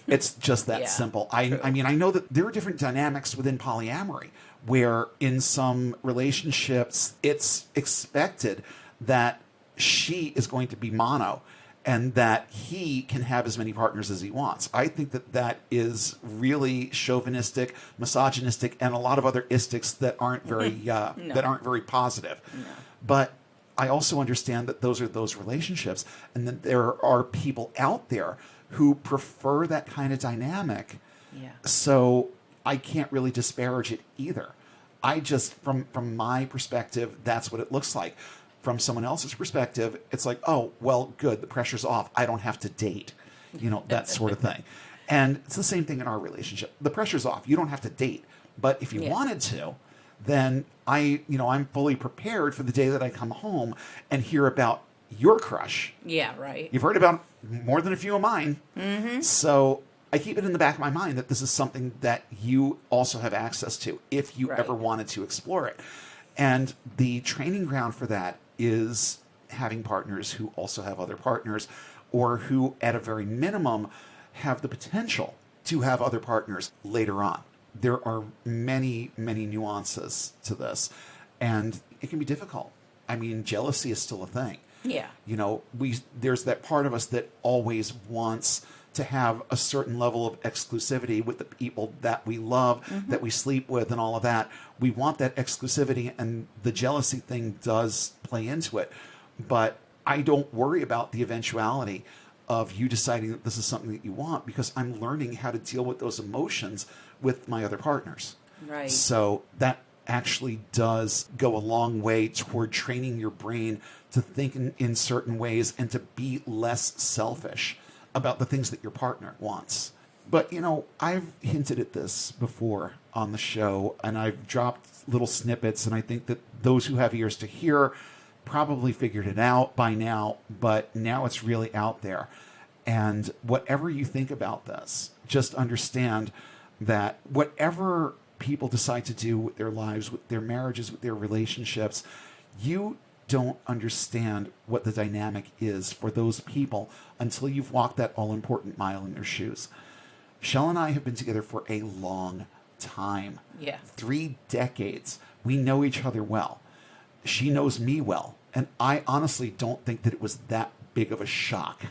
It's just that simple. I mean, I know that there are different dynamics within polyamory where in some relationships it's expected that she is going to be mono and that he can have as many partners as he wants. I think that that is really chauvinistic, misogynistic, and a lot of other istics that aren't very that aren't very positive. No. But I also understand that those are those relationships, and that there are people out there who prefer that kind of dynamic. Yeah. So I can't really disparage it either. I just, from my perspective, that's what it looks like. From someone else's perspective, it's like, oh, well, good, the pressure's off. I don't have to date, you know, that sort of thing. And it's the same thing in our relationship. The pressure's off. You don't have to date. But if you wanted to, then I'm fully prepared for the day that I come home and hear about your crush. Yeah, right. You've heard about more than a few of mine. Mm-hmm. So I keep it in the back of my mind that this is something that you also have access to if you ever wanted to explore it. And the training ground for that is having partners who also have other partners, or who, at a very minimum, have the potential to have other partners later on. There are many, many nuances to this, and it can be difficult. I mean, jealousy is still a thing. Yeah. You know, there's that part of us that always wants to have a certain level of exclusivity with the people that we love, that we sleep with, and all of that. We want that exclusivity, and the jealousy thing does play into it. But I don't worry about the eventuality of you deciding that this is something that you want, because I'm learning how to deal with those emotions with my other partners. Right. So that actually does go a long way toward training your brain to think in certain ways and to be less selfish about the things that your partner wants. But, you know, I've hinted at this before on the show, and I've dropped little snippets, and I think that those who have ears to hear probably figured it out by now, but now it's really out there. And whatever you think about this, just understand that whatever people decide to do with their lives, with their marriages, with their relationships, you don't understand what the dynamic is for those people until you've walked that all-important mile in their shoes. Shelle and I have been together for a long time. Yeah. 3 decades. We know each other well. She knows me well. And I honestly don't think that it was that big of a shock.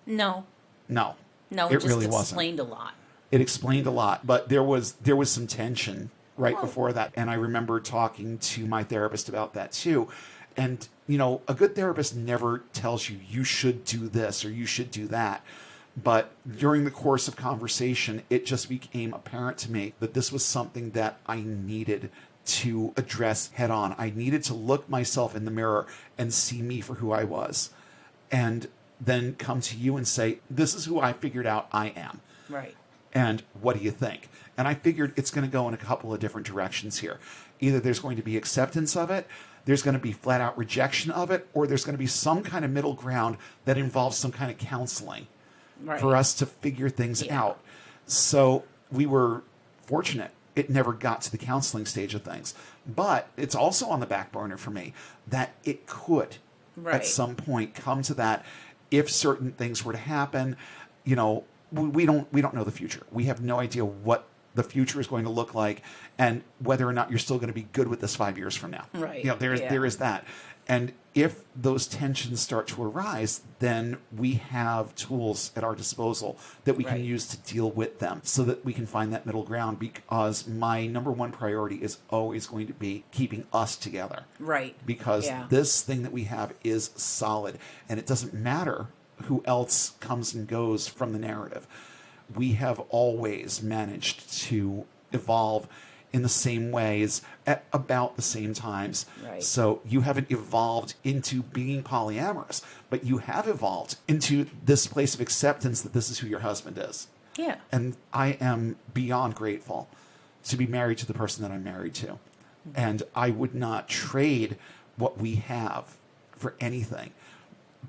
No. No. No, it just really explained wasn't. a lot. It explained a lot, but there was some tension right before that. And I remember talking to my therapist about that too. And, you know, a good therapist never tells you should do this or you should do that. But during the course of conversation, it just became apparent to me that this was something that I needed to address head on. I needed to look myself in the mirror and see me for who I was. And then come to you and say, this is who I figured out I am. Right. And what do you think? And I figured it's going to go in a couple of different directions here. Either there's going to be acceptance of it, there's going to be flat out rejection of it, or there's going to be some kind of middle ground that involves some kind of counseling for us to figure things out. So we were fortunate. It never got to the counseling stage of things. But it's also on the back burner for me that it could at some point come to that if certain things were to happen. You know, we don't know the future. We have no idea what the future is going to look like and whether or not you're still going to be good with this 5 years from now. Right. You know, there is that. And if those tensions start to arise, then we have tools at our disposal that we can use to deal with them so that we can find that middle ground, because my number one priority is always going to be keeping us together. Right. Because this thing that we have is solid, and it doesn't matter who else comes and goes from the narrative. We have always managed to evolve in the same ways at about the same times. Right. So you haven't evolved into being polyamorous, but you have evolved into this place of acceptance that this is who your husband is. Yeah. And I am beyond grateful to be married to the person that I'm married to. Mm-hmm. And I would not trade what we have for anything.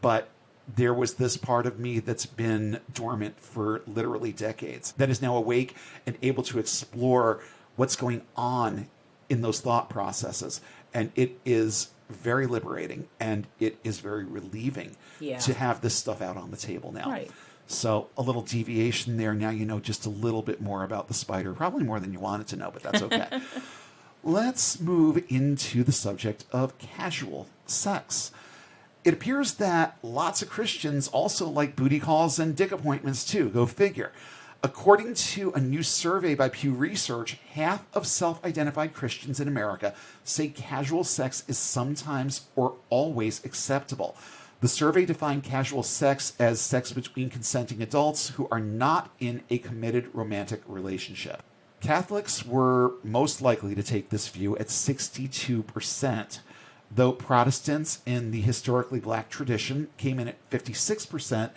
But there was this part of me that's been dormant for literally decades that is now awake and able to explore what's going on in those thought processes. And it is very liberating, and it is very relieving to have this stuff out on the table now. Right. So a little deviation there. Now you know just a little bit more about the spider, probably more than you wanted to know, but that's okay. Let's move into the subject of casual sex. It appears that lots of Christians also like booty calls and dick appointments too. Go figure. According to a new survey by Pew Research, half of self-identified Christians in America say casual sex is sometimes or always acceptable. The survey defined casual sex as sex between consenting adults who are not in a committed romantic relationship. Catholics were most likely to take this view at 62%, though Protestants in the historically black tradition came in at 56%,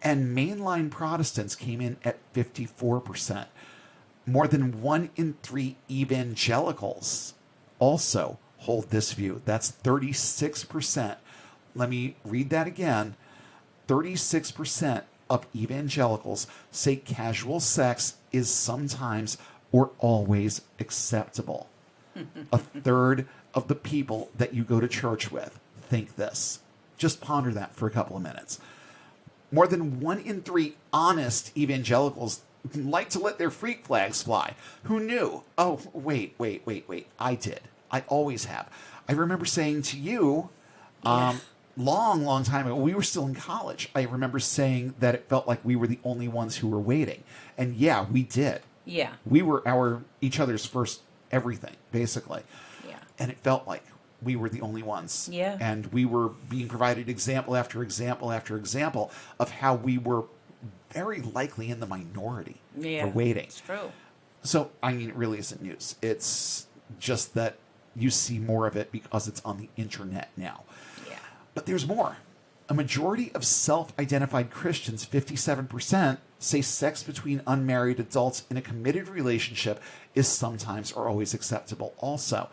and mainline Protestants came in at 54%. More than 1 in 3 evangelicals also hold this view. That's 36%. Let me read that again. 36% of evangelicals say casual sex is sometimes or always acceptable. A third of the people that you go to church with think this. Just ponder that for a couple of minutes. More than 1 in 3 honest evangelicals like to let their freak flags fly. Who knew? Oh, wait. I did. I always have. I remember saying to you, long time ago, we were still in college, I remember saying that it felt like we were the only ones who were waiting. And yeah, we did. Yeah. We were each other's first everything, basically. Yeah. And it felt like we were the only ones. Yeah. And we were being provided example after example after example of how we were very likely in the minority for waiting. It's true. So, I mean, it really isn't news. It's just that you see more of it because it's on the internet now. Yeah. But there's more. A majority of self-identified Christians, 57%, say sex between unmarried adults in a committed relationship is sometimes or always acceptable also.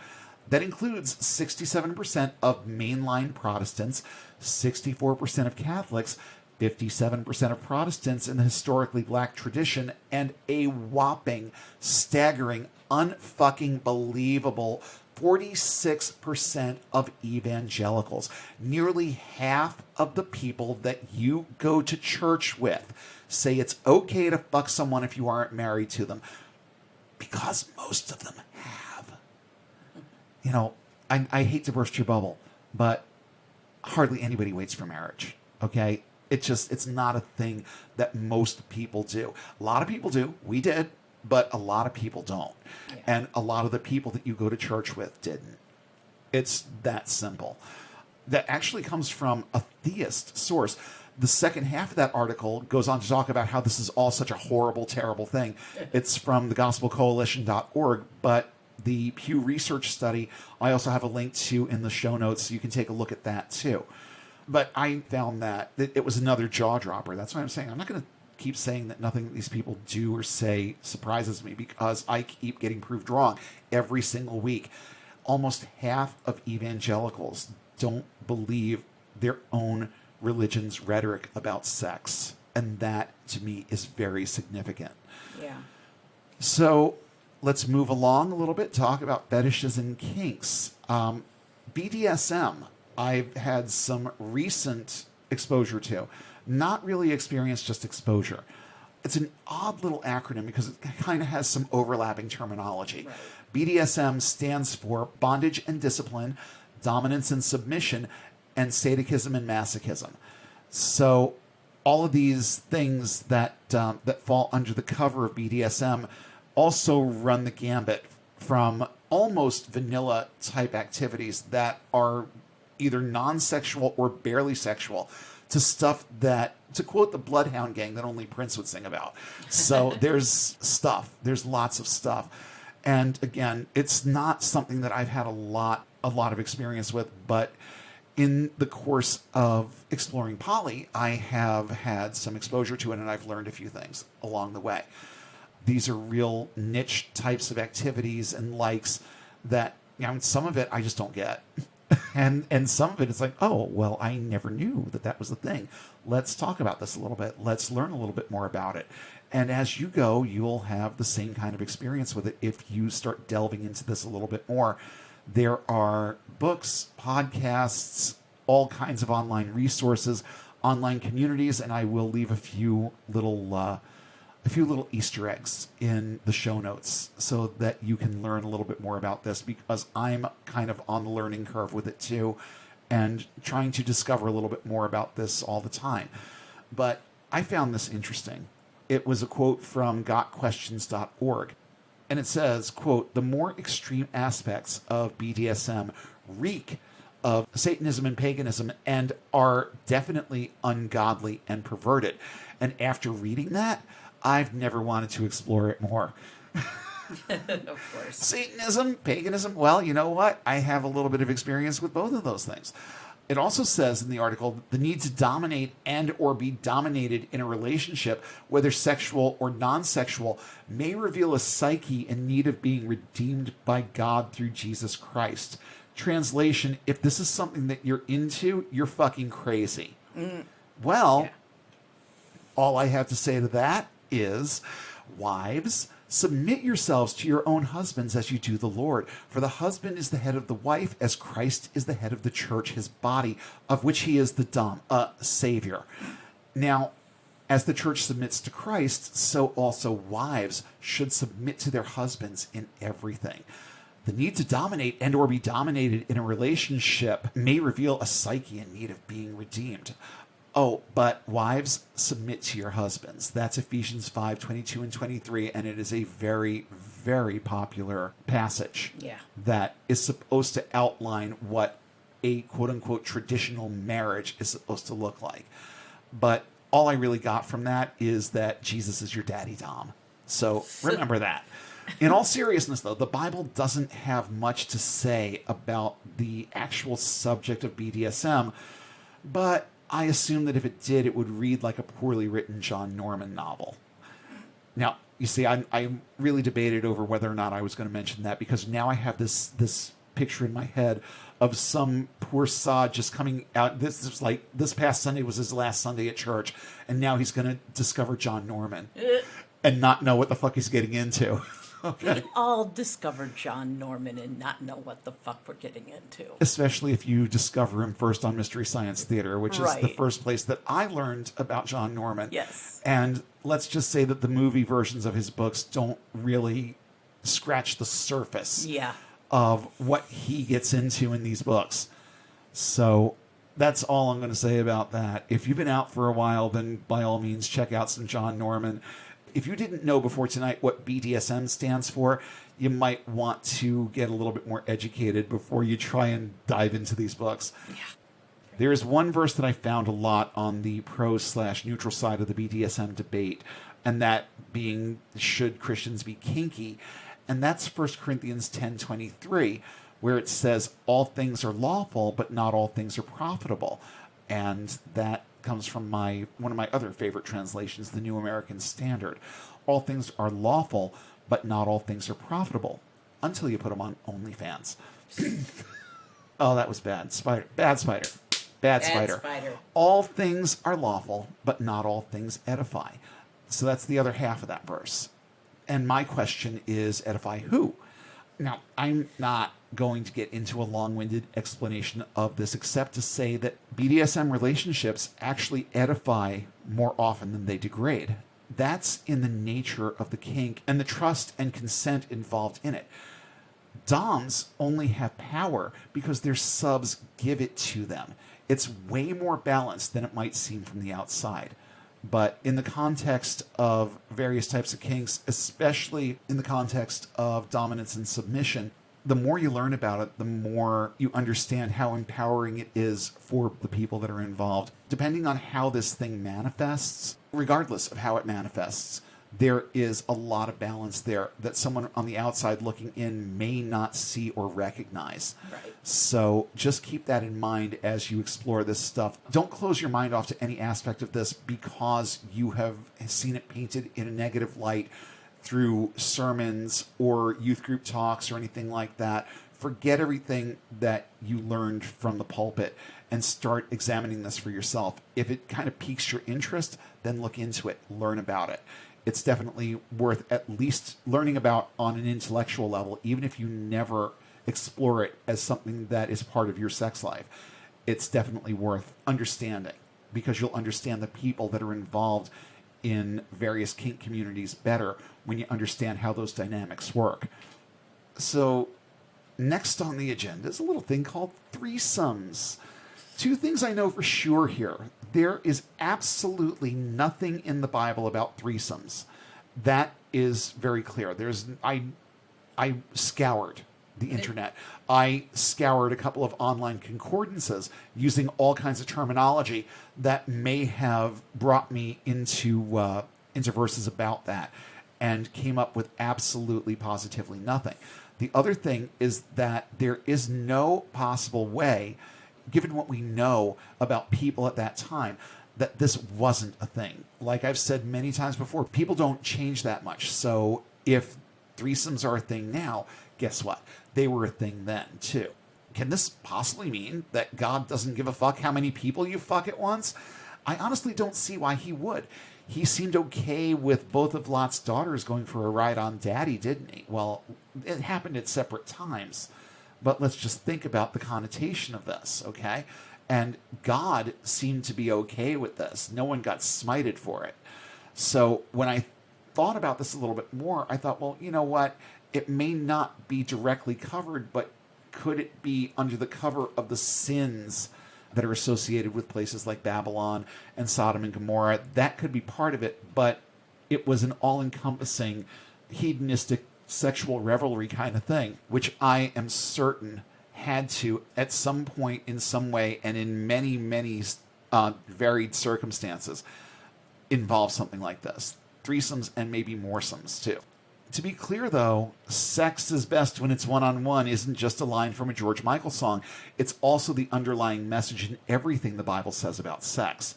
That includes 67% of mainline Protestants, 64% of Catholics, 57% of Protestants in the historically black tradition, and a whopping, staggering, unfucking believable 46% of evangelicals. Nearly half of the people that you go to church with say it's okay to fuck someone if you aren't married to them, because most of them have. You know, I hate to burst your bubble, but hardly anybody waits for marriage, okay? It's not a thing that most people do. A lot of people do. We did, but a lot of people don't. Yeah. And a lot of the people that you go to church with didn't. It's that simple. That actually comes from a theist source. The second half of that article goes on to talk about how this is all such a horrible, terrible thing. It's from thegospelcoalition.org, but the Pew Research study, I also have a link to in the show notes, so you can take a look at that too. But I found that it was another jaw dropper. That's why I'm saying I'm not going to keep saying that nothing that these people do or say surprises me, because I keep getting proved wrong every single week. Almost half of evangelicals don't believe their own religion's rhetoric about sex. And that, to me, is very significant. Yeah. So let's move along a little bit, talk about fetishes and kinks. BDSM, I've had some recent exposure to. Not really experience, just exposure. It's an odd little acronym because it kind of has some overlapping terminology. Right. BDSM stands for bondage and discipline, dominance and submission, and sadism and masochism. So all of these things that that fall under the cover of BDSM also run the gambit from almost vanilla type activities that are either non-sexual or barely sexual to stuff that, to quote the Bloodhound Gang, that only Prince would sing about. So there's lots of stuff. And again, it's not something that I've had a lot of experience with, but in the course of exploring poly, I have had some exposure to it, and I've learned a few things along the way. These are real niche types of activities and likes that, some of it I just don't get. And some of it is like, oh, well, I never knew that was the thing. Let's talk about this a little bit. Let's learn a little bit more about it. And as you go, you'll have the same kind of experience with it if you start delving into this a little bit more. There are books, podcasts, all kinds of online resources, online communities, and I will leave a few little Easter eggs in the show notes so that you can learn a little bit more about this, because I'm kind of on the learning curve with it too and trying to discover a little bit more about this all the time. But I found this interesting. It was a quote from gotquestions.org, and it says, quote, "The more extreme aspects of BDSM reek of Satanism and paganism and are definitely ungodly and perverted." And after reading that, I've never wanted to explore it more. Of course. Satanism, paganism, well, you know what? I have a little bit of experience with both of those things. It also says in the article, the need to dominate and or be dominated in a relationship, whether sexual or non-sexual, may reveal a psyche in need of being redeemed by God through Jesus Christ. Translation, if this is something that you're into, you're fucking crazy. Well, all I have to say to that is, wives, submit yourselves to your own husbands as you do the Lord. For the husband is the head of the wife, as Christ is the head of the church, his body, of which he is the Savior. Now, as the church submits to Christ, so also wives should submit to their husbands in everything. The need to dominate and or be dominated in a relationship may reveal a psyche in need of being redeemed. Oh, but wives, submit to your husbands. That's Ephesians 5:22 and 23, and it is a very, very popular passage that is supposed to outline what a quote-unquote traditional marriage is supposed to look like. But all I really got from that is that Jesus is your daddy dom. So remember that. In all seriousness, though, the Bible doesn't have much to say about the actual subject of BDSM, but I assume that if it did, it would read like a poorly written John Norman novel. Now, you see, I really debated over whether or not I was going to mention that, because now I have this picture in my head of some poor sod just coming out. This is like, this past Sunday was his last Sunday at church, and now he's going to discover John Norman and not know what the fuck he's getting into. Okay. We all discovered John Norman and not know what the fuck we're getting into. Especially if you discover him first on Mystery Science Theater, which is the Right. first place that I learned about John Norman. Yes. And let's just say that the movie versions of his books don't really scratch the surface of what he gets into in these books. So that's all I'm going to say about that. If you've been out for a while, then by all means, check out some John Norman. If you didn't know before tonight what BDSM stands for, you might want to get a little bit more educated before you try and dive into these books. Yeah. There's one verse that I found a lot on the pro/neutral side of the BDSM debate, and that being, should Christians be kinky? And that's 1 Corinthians 10:23, where it says, all things are lawful, but not all things are profitable. And that comes from one of my other favorite translations, the New American Standard. All things are lawful, but not all things are profitable, until you put them on OnlyFans. Oh, that was bad. Bad spider. All things are lawful, but not all things edify. So that's the other half of that verse. And my question is, edify who? Now, I'm not going to get into a long-winded explanation of this except to say that BDSM relationships actually edify more often than they degrade. That's in the nature of the kink and the trust and consent involved in it. Doms only have power because their subs give it to them. It's way more balanced than it might seem from the outside. But in the context of various types of kinks, especially in the context of dominance and submission, the more you learn about it, the more you understand how empowering it is for the people that are involved. Depending on how this thing manifests, regardless of how it manifests, there is a lot of balance there that someone on the outside looking in may not see or recognize. Right. So just keep that in mind as you explore this stuff. Don't close your mind off to any aspect of this because you have seen it painted in a negative light through sermons or youth group talks or anything like that. Forget everything that you learned from the pulpit and start examining this for yourself. If it kind of piques your interest, then look into it, learn about it. It's definitely worth at least learning about on an intellectual level, even if you never explore it as something that is part of your sex life. It's definitely worth understanding because you'll understand the people that are involved in various kink communities better when you understand how those dynamics work. So next on the agenda is a little thing called threesomes. Two things I know for sure here. There is absolutely nothing in the Bible about threesomes. That is very clear. I scoured the internet. I scoured a couple of online concordances using all kinds of terminology that may have brought me into verses about that and came up with absolutely positively nothing. The other thing is that there is no possible way, given what we know about people at that time, that this wasn't a thing. Like I've said many times before, people don't change that much. So if threesomes are a thing now, guess what? They were a thing then too. Can this possibly mean that God doesn't give a fuck how many people you fuck at once? I honestly don't see why he would. He seemed okay with both of Lot's daughters going for a ride on Daddy, didn't he? Well, it happened at separate times. But let's just think about the connotation of this, okay? And God seemed to be okay with this. No one got smited for it. So when I thought about this a little bit more, I thought, well, you know what? It may not be directly covered, but could it be under the cover of the sins that are associated with places like Babylon and Sodom and Gomorrah? That could be part of it, but it was an all-encompassing hedonistic sexual revelry kind of thing, which I am certain had to, at some point, in some way, and in many, many varied circumstances, involve something like this. Threesomes and maybe moresomes, too. To be clear, though, sex is best when it's one-on-one isn't just a line from a George Michael song. It's also the underlying message in everything the Bible says about sex.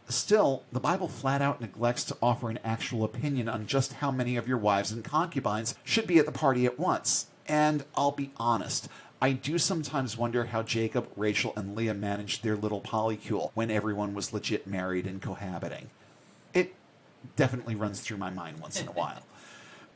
Still, the Bible flat out neglects to offer an actual opinion on just how many of your wives and concubines should be at the party at once. And I'll be honest, I do sometimes wonder how Jacob, Rachel, and Leah managed their little polycule when everyone was legit married and cohabiting. It definitely runs through my mind once in a while.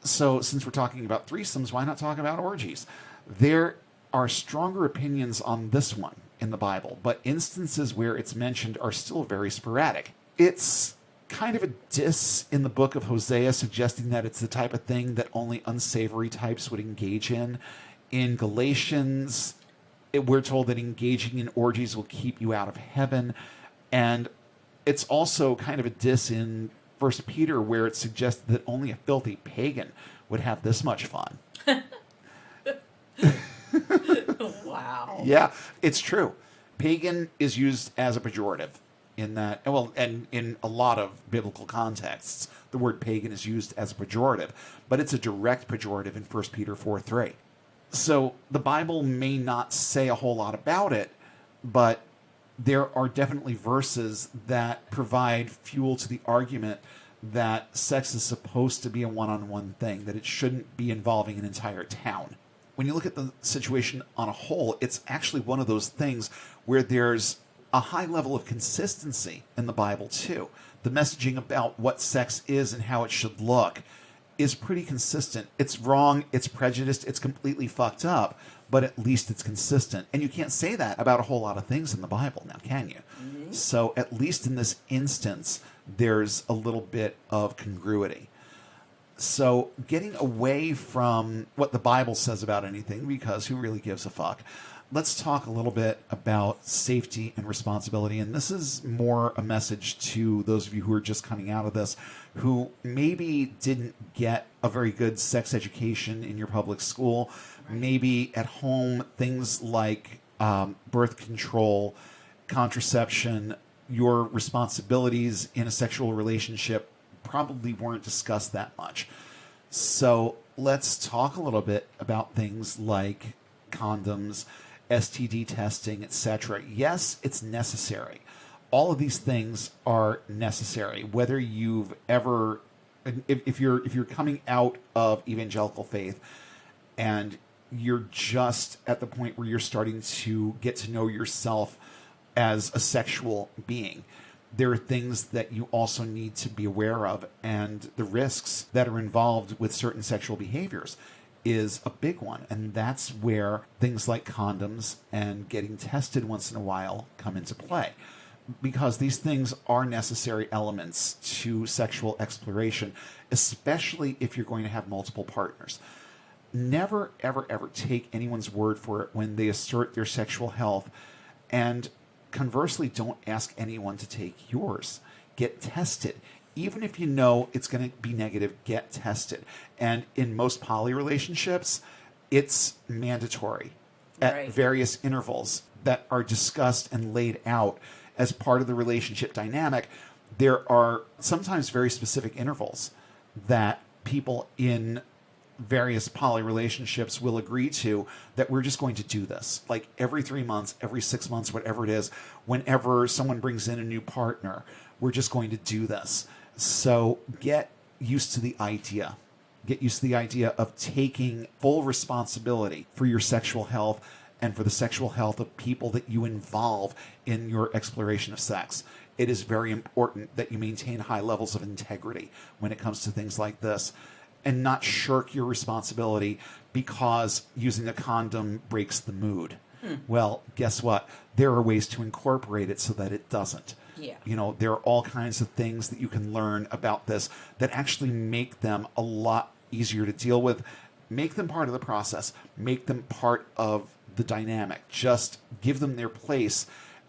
So, since we're talking about threesomes, why not talk about orgies? There are stronger opinions on this one in the Bible, but instances where it's mentioned are still very sporadic. It's kind of a diss in the book of Hosea, suggesting that it's the type of thing that only unsavory types would engage in. In Galatians, we're told that engaging in orgies will keep you out of heaven. And it's also kind of a diss in 1 Peter, where it suggests that only a filthy pagan would have this much fun. Wow. Yeah, it's true. Pagan is used as a pejorative in that, well, and in a lot of biblical contexts, the word pagan is used as a pejorative, but it's a direct pejorative in 1 Peter 4:3. So the Bible may not say a whole lot about it, but there are definitely verses that provide fuel to the argument that sex is supposed to be a one-on-one thing, that it shouldn't be involving an entire town. When you look at the situation on a whole, it's actually one of those things where there's a high level of consistency in the Bible, too. The messaging about what sex is and how it should look is pretty consistent. It's wrong, it's prejudiced, it's completely fucked up, but at least it's consistent. And you can't say that about a whole lot of things in the Bible now, can you? Mm-hmm. So at least in this instance, there's a little bit of congruity. So getting away from what the Bible says about anything, because who really gives a fuck, let's talk a little bit about safety and responsibility. And this is more a message to those of you who are just coming out of this, who maybe didn't get a very good sex education in your public school. Maybe at home, things like birth control, contraception, your responsibilities in a sexual relationship probably weren't discussed that much. So let's talk a little bit about things like condoms, STD testing, etc. Yes, it's necessary. All of these things are necessary. Whether you've ever, if you're coming out of evangelical faith and you're just at the point where you're starting to get to know yourself as a sexual being, there are things that you also need to be aware of, and the risks that are involved with certain sexual behaviors is a big one. And that's where things like condoms and getting tested once in a while come into play, because these things are necessary elements to sexual exploration, especially if you're going to have multiple partners. Never, ever, ever take anyone's word for it when they assert their sexual health, and conversely, don't ask anyone to take yours. Get tested. Even if you know it's going to be negative, get tested. And in most poly relationships, it's mandatory at various intervals that are discussed and laid out as part of the relationship dynamic. There are sometimes very specific intervals that people in various poly relationships will agree to, that we're just going to do this. Like every 3 months, every 6 months, whatever it is, whenever someone brings in a new partner, we're just going to do this. So get used to the idea. Get used to the idea of taking full responsibility for your sexual health and for the sexual health of people that you involve in your exploration of sex. It is very important that you maintain high levels of integrity when it comes to things like this, and not shirk your responsibility because using a condom breaks the mood. Well, guess what? There are ways to incorporate it so that it doesn't. Yeah. You know, there are all kinds of things that you can learn about this that actually make them a lot easier to deal with. Make them part of the process. Make them part of the dynamic. Just give them their place.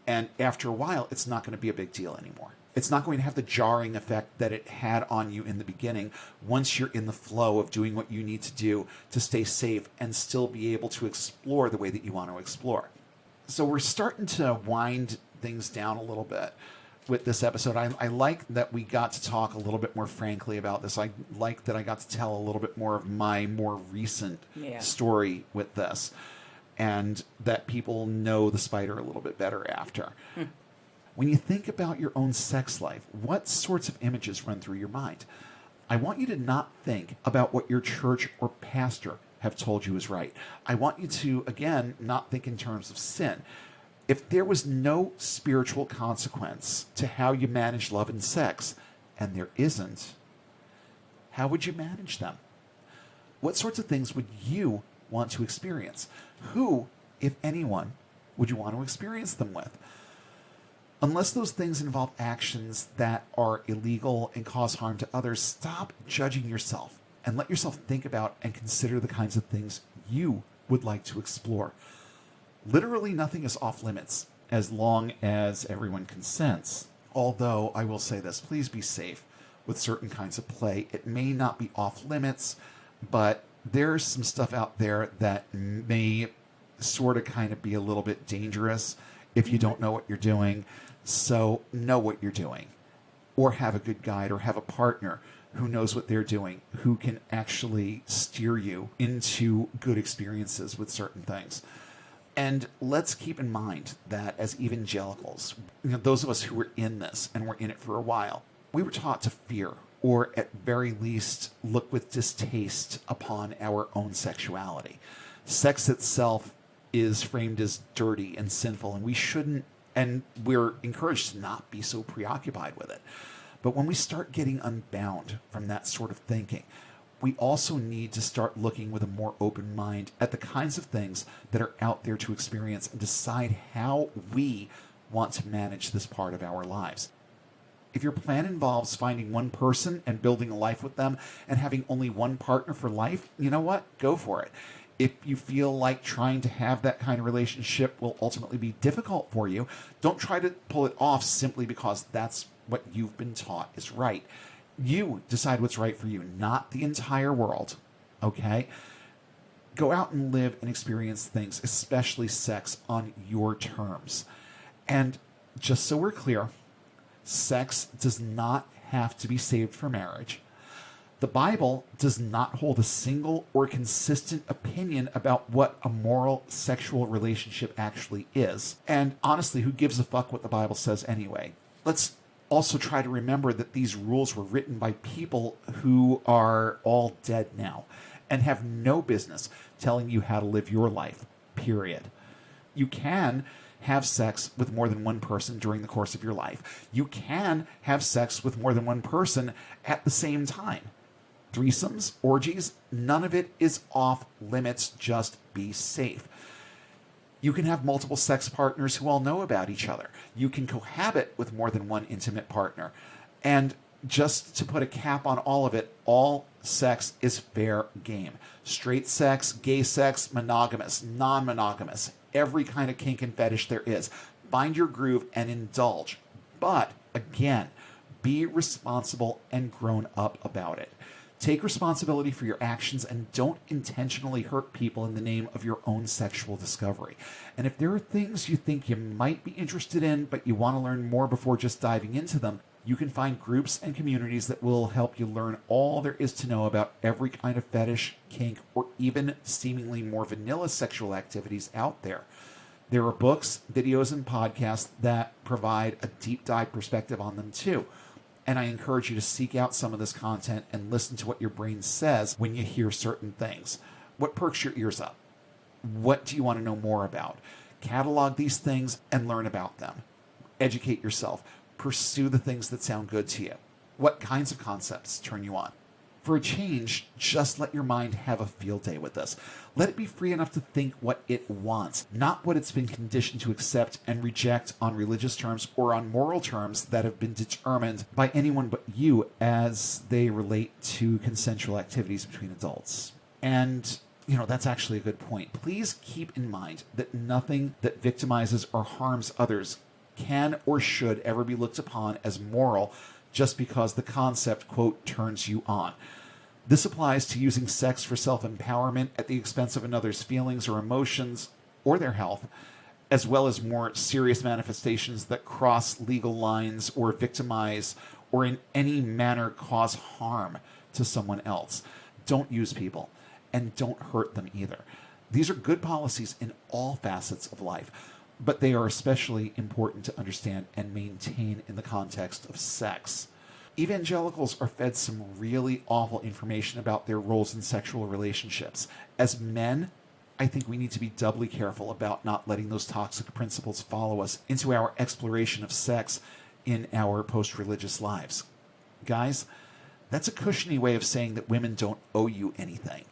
And after a while, it's not going to be a big deal anymore. It's not going to have the jarring effect that it had on you in the beginning once you're in the flow of doing what you need to do to stay safe and still be able to explore the way that you want to explore. So we're starting to wind things down a little bit with this episode. I like that we got to talk a little bit more frankly about this. I like that I got to tell a little bit more of my more recent story with this, and that people know the spider a little bit better after. When you think about your own sex life, what sorts of images run through your mind? I want you to not think about what your church or pastor have told you is right. I want you to, again, not think in terms of sin. If there was no spiritual consequence to how you manage love and sex, and there isn't, how would you manage them? What sorts of things would you want to experience? Who, if anyone, would you want to experience them with? Unless those things involve actions that are illegal and cause harm to others, stop judging yourself and let yourself think about and consider the kinds of things you would like to explore. Literally nothing is off limits as long as everyone consents. Although I will say this, please be safe with certain kinds of play. It may not be off limits, but there's some stuff out there that may sort of kind of be a little bit dangerous if you don't know what you're doing. So know what you're doing, or have a good guide, or have a partner who knows what they're doing, who can actually steer you into good experiences with certain things. And let's keep in mind that as evangelicals, those of us who were in this and were in it for a while, we were taught to fear, or at very least look with distaste upon our own sexuality. Sex itself is framed as dirty and sinful, and we shouldn't, and we're encouraged to not be so preoccupied with it. But when we start getting unbound from that sort of thinking, we also need to start looking with a more open mind at the kinds of things that are out there to experience and decide how we want to manage this part of our lives. If your plan involves finding one person and building a life with them and having only one partner for life, you know what? Go for it. If you feel like trying to have that kind of relationship will ultimately be difficult for you, don't try to pull it off simply because that's what you've been taught is right. You decide what's right for you, not the entire world, okay? Go out and live and experience things, especially sex, on your terms. And just so we're clear, sex does not have to be saved for marriage. The Bible does not hold a single or consistent opinion about what a moral sexual relationship actually is. And honestly, who gives a fuck what the Bible says anyway? Let's also try to remember that these rules were written by people who are all dead now and have no business telling you how to live your life, period. You can have sex with more than one person during the course of your life. You can have sex with more than one person at the same time. Threesomes, orgies, none of it is off limits. Just be safe. You can have multiple sex partners who all know about each other. You can cohabit with more than one intimate partner. And just to put a cap on all of it, all sex is fair game. Straight sex, gay sex, monogamous, non-monogamous, every kind of kink and fetish there is. Find your groove and indulge. But, again, be responsible and grown up about it. Take responsibility for your actions and don't intentionally hurt people in the name of your own sexual discovery. And if there are things you think you might be interested in, but you want to learn more before just diving into them, you can find groups and communities that will help you learn all there is to know about every kind of fetish, kink, or even seemingly more vanilla sexual activities out there. There are books, videos, and podcasts that provide a deep dive perspective on them too. And I encourage you to seek out some of this content and listen to what your brain says when you hear certain things. What perks your ears up? What do you want to know more about? Catalog these things and learn about them. Educate yourself. Pursue the things that sound good to you. What kinds of concepts turn you on? For a change, just let your mind have a field day with this. Let it be free enough to think what it wants, not what it's been conditioned to accept and reject on religious terms or on moral terms that have been determined by anyone but you as they relate to consensual activities between adults. And, that's actually a good point. Please keep in mind that nothing that victimizes or harms others can or should ever be looked upon as moral just because the concept, quote, turns you on. This applies to using sex for self-empowerment at the expense of another's feelings or emotions or their health, as well as more serious manifestations that cross legal lines or victimize or in any manner cause harm to someone else. Don't use people, and don't hurt them either. These are good policies in all facets of life, but they are especially important to understand and maintain in the context of sex. Evangelicals are fed some really awful information about their roles in sexual relationships. As men, I think we need to be doubly careful about not letting those toxic principles follow us into our exploration of sex in our post-religious lives. Guys, that's a cushiony way of saying that women don't owe you anything.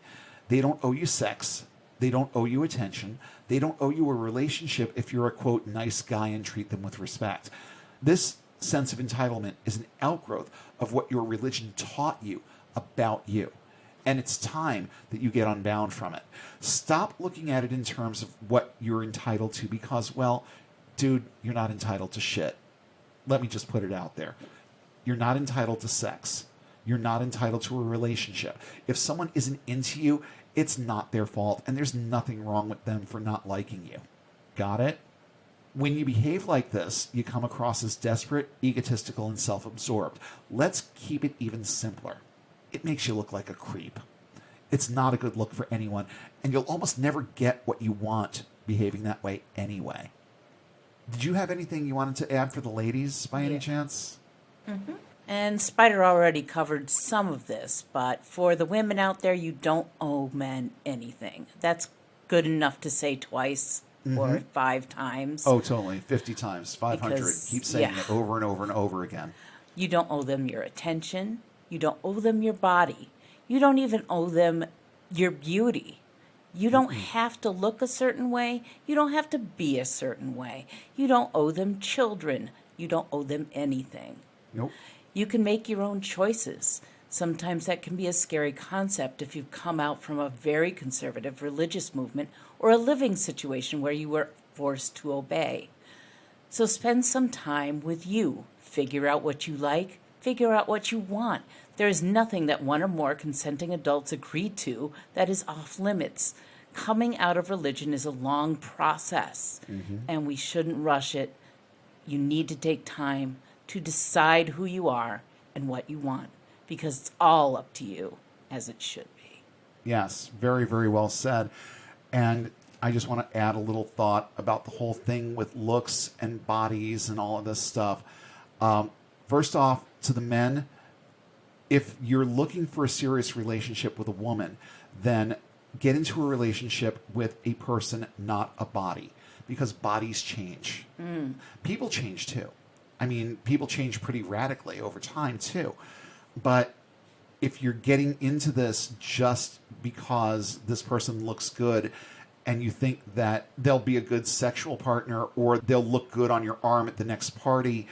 They don't owe you sex. They don't owe you attention. They don't owe you a relationship if you're a, quote, nice guy and treat them with respect. This sense of entitlement is an outgrowth of what your religion taught you about you. And it's time that you get unbound from it. Stop looking at it in terms of what you're entitled to because, well, dude, you're not entitled to shit. Let me just put it out there. You're not entitled to sex. You're not entitled to a relationship. If someone isn't into you, it's not their fault, and there's nothing wrong with them for not liking you. Got it? When you behave like this, you come across as desperate, egotistical, and self-absorbed. Let's keep it even simpler. It makes you look like a creep. It's not a good look for anyone, and you'll almost never get what you want behaving that way anyway. Did you have anything you wanted to add for the ladies by any chance? Mm-hmm. And Spider already covered some of this, but for the women out there, you don't owe men anything. That's good enough to say twice or 5 times. Oh, totally. 50 times, 500. Because, Keep saying it over and over and over again. You don't owe them your attention. You don't owe them your body. You don't even owe them your beauty. You don't have to look a certain way. You don't have to be a certain way. You don't owe them children. You don't owe them anything. Nope. You can make your own choices. Sometimes that can be a scary concept if you've come out from a very conservative religious movement or a living situation where you were forced to obey. So spend some time with you. Figure out what you like. Figure out what you want. There is nothing that one or more consenting adults agree to that is off limits. Coming out of religion is a long process, and we shouldn't rush it. You need to take time to decide who you are and what you want, because it's all up to you, as it should be. Yes, very, very well said. And I just want to add a little thought about the whole thing with looks and bodies and all of this stuff. First off, to the men, if you're looking for a serious relationship with a woman, then get into a relationship with a person, not a body, because bodies change. People change too. I mean, people change pretty radically over time too. But if you're getting into this just because this person looks good and you think that they'll be a good sexual partner or they'll look good on your arm at the next party,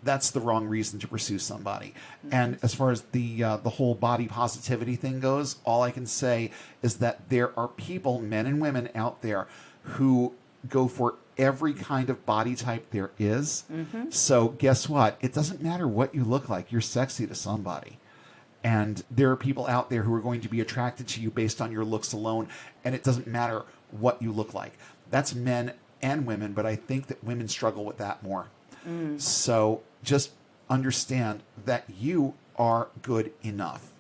that's the wrong reason to pursue somebody. And as far as the whole body positivity thing goes, all I can say is that there are people, men and women out there, who go for every kind of body type there is. So guess what? It doesn't matter what you look like. You're sexy to somebody. And there are people out there who are going to be attracted to you based on your looks alone, and it doesn't matter what you look like. That's men and women, but I think that women struggle with that more. So just understand that you are good enough,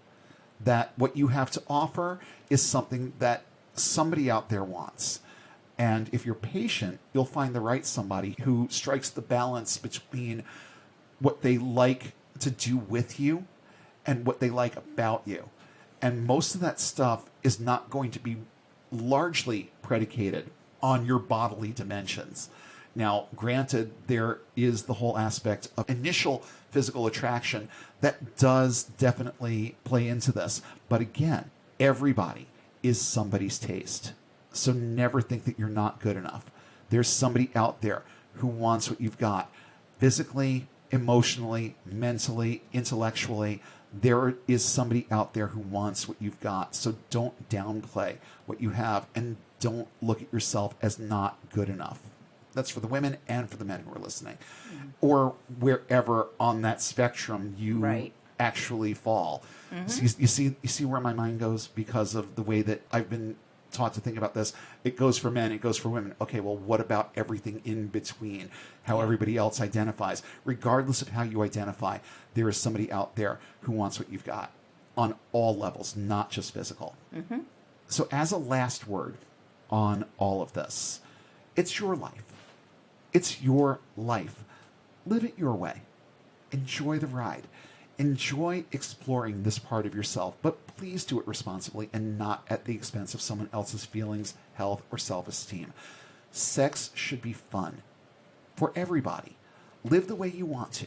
that what you have to offer is something that somebody out there wants. And if you're patient, you'll find the right somebody who strikes the balance between what they like to do with you and what they like about you. And most of that stuff is not going to be largely predicated on your bodily dimensions. Now, granted, there is the whole aspect of initial physical attraction that does definitely play into this. But again, everybody is somebody's taste. So never think that you're not good enough. There's somebody out there who wants what you've got. Physically, emotionally, mentally, intellectually, there is somebody out there who wants what you've got. So don't downplay what you have and don't look at yourself as not good enough. That's for the women and for the men who are listening. Or wherever on that spectrum you actually fall. So you see where my mind goes because of the way that I've been taught to think about this. It goes for men, it goes for women. Okay, well, what about everything in between? How everybody else identifies. Regardless of how you identify, there is somebody out there who wants what you've got on all levels, not just physical. So as a last word on all of this, it's your life. It's your life. Live it your way. Enjoy the ride. Enjoy exploring this part of yourself, but please do it responsibly and not at the expense of someone else's feelings, health, or self-esteem. Sex should be fun for everybody. Live the way you want to.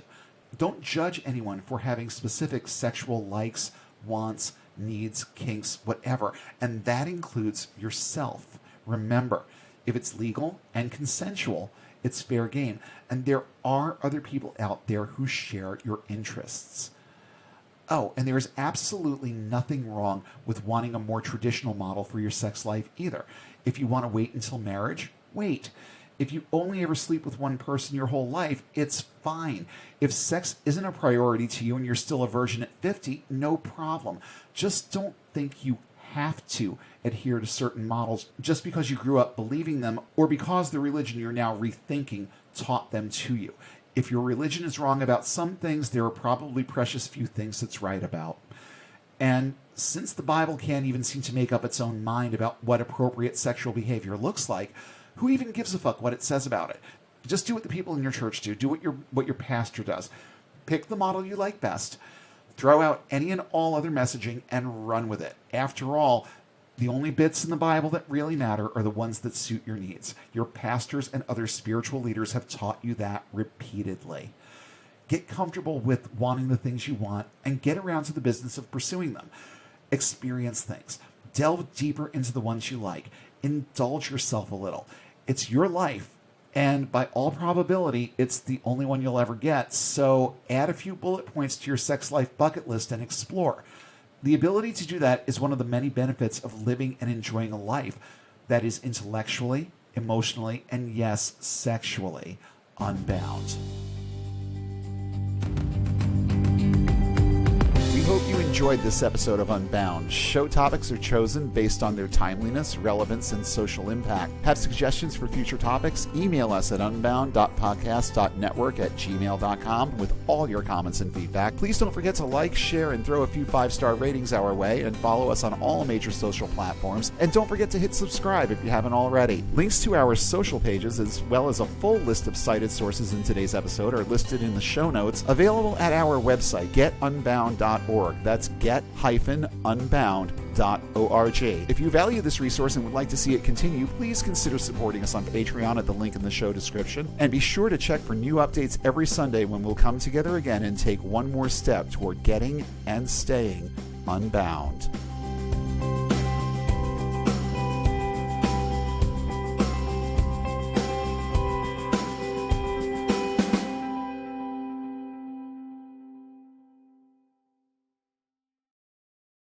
Don't judge anyone for having specific sexual likes, wants, needs, kinks, whatever, and that includes yourself. Remember, if it's legal and consensual, it's fair game. And there are other people out there who share your interests. Oh, and there is absolutely nothing wrong with wanting a more traditional model for your sex life either. If you want to wait until marriage, wait. If you only ever sleep with one person your whole life, it's fine. If sex isn't a priority to you and you're still a virgin at 50, no problem. Just don't think you have to adhere to certain models just because you grew up believing them or because the religion you're now rethinking taught them to you. If your religion is wrong about some things, there are probably precious few things it's right about. And since the Bible can't even seem to make up its own mind about what appropriate sexual behavior looks like, who even gives a fuck what it says about it? Just do what the people in your church do. Do what your pastor does. Pick the model you like best. Throw out any and all other messaging and run with it. After all, the only bits in the Bible that really matter are the ones that suit your needs. Your pastors and other spiritual leaders have taught you that repeatedly. Get comfortable with wanting the things you want and get around to the business of pursuing them. Experience things. Delve deeper into the ones you like. Indulge yourself a little. It's your life, and by all probability, it's the only one you'll ever get. So add a few bullet points to your sex life bucket list and explore. The ability to do that is one of the many benefits of living and enjoying a life that is intellectually, emotionally, and yes, sexually unbound. We hope you enjoyed this episode of Unbound. Show topics are chosen based on their timeliness, relevance, and social impact. Have suggestions for future topics? Email us at unbound.podcast.network@gmail.com with all your comments and feedback. Please don't forget to like, share, and throw a few 5-star ratings our way, and follow us on all major social platforms. And don't forget to hit subscribe if you haven't already. Links to our social pages, as well as a full list of cited sources in today's episode, are listed in the show notes, available at our website, getunbound.org. That's get-unbound.org. If you value this resource and would like to see it continue, please consider supporting us on Patreon at the link in the show description. And be sure to check for new updates every Sunday when we'll come together again and take one more step toward getting and staying unbound.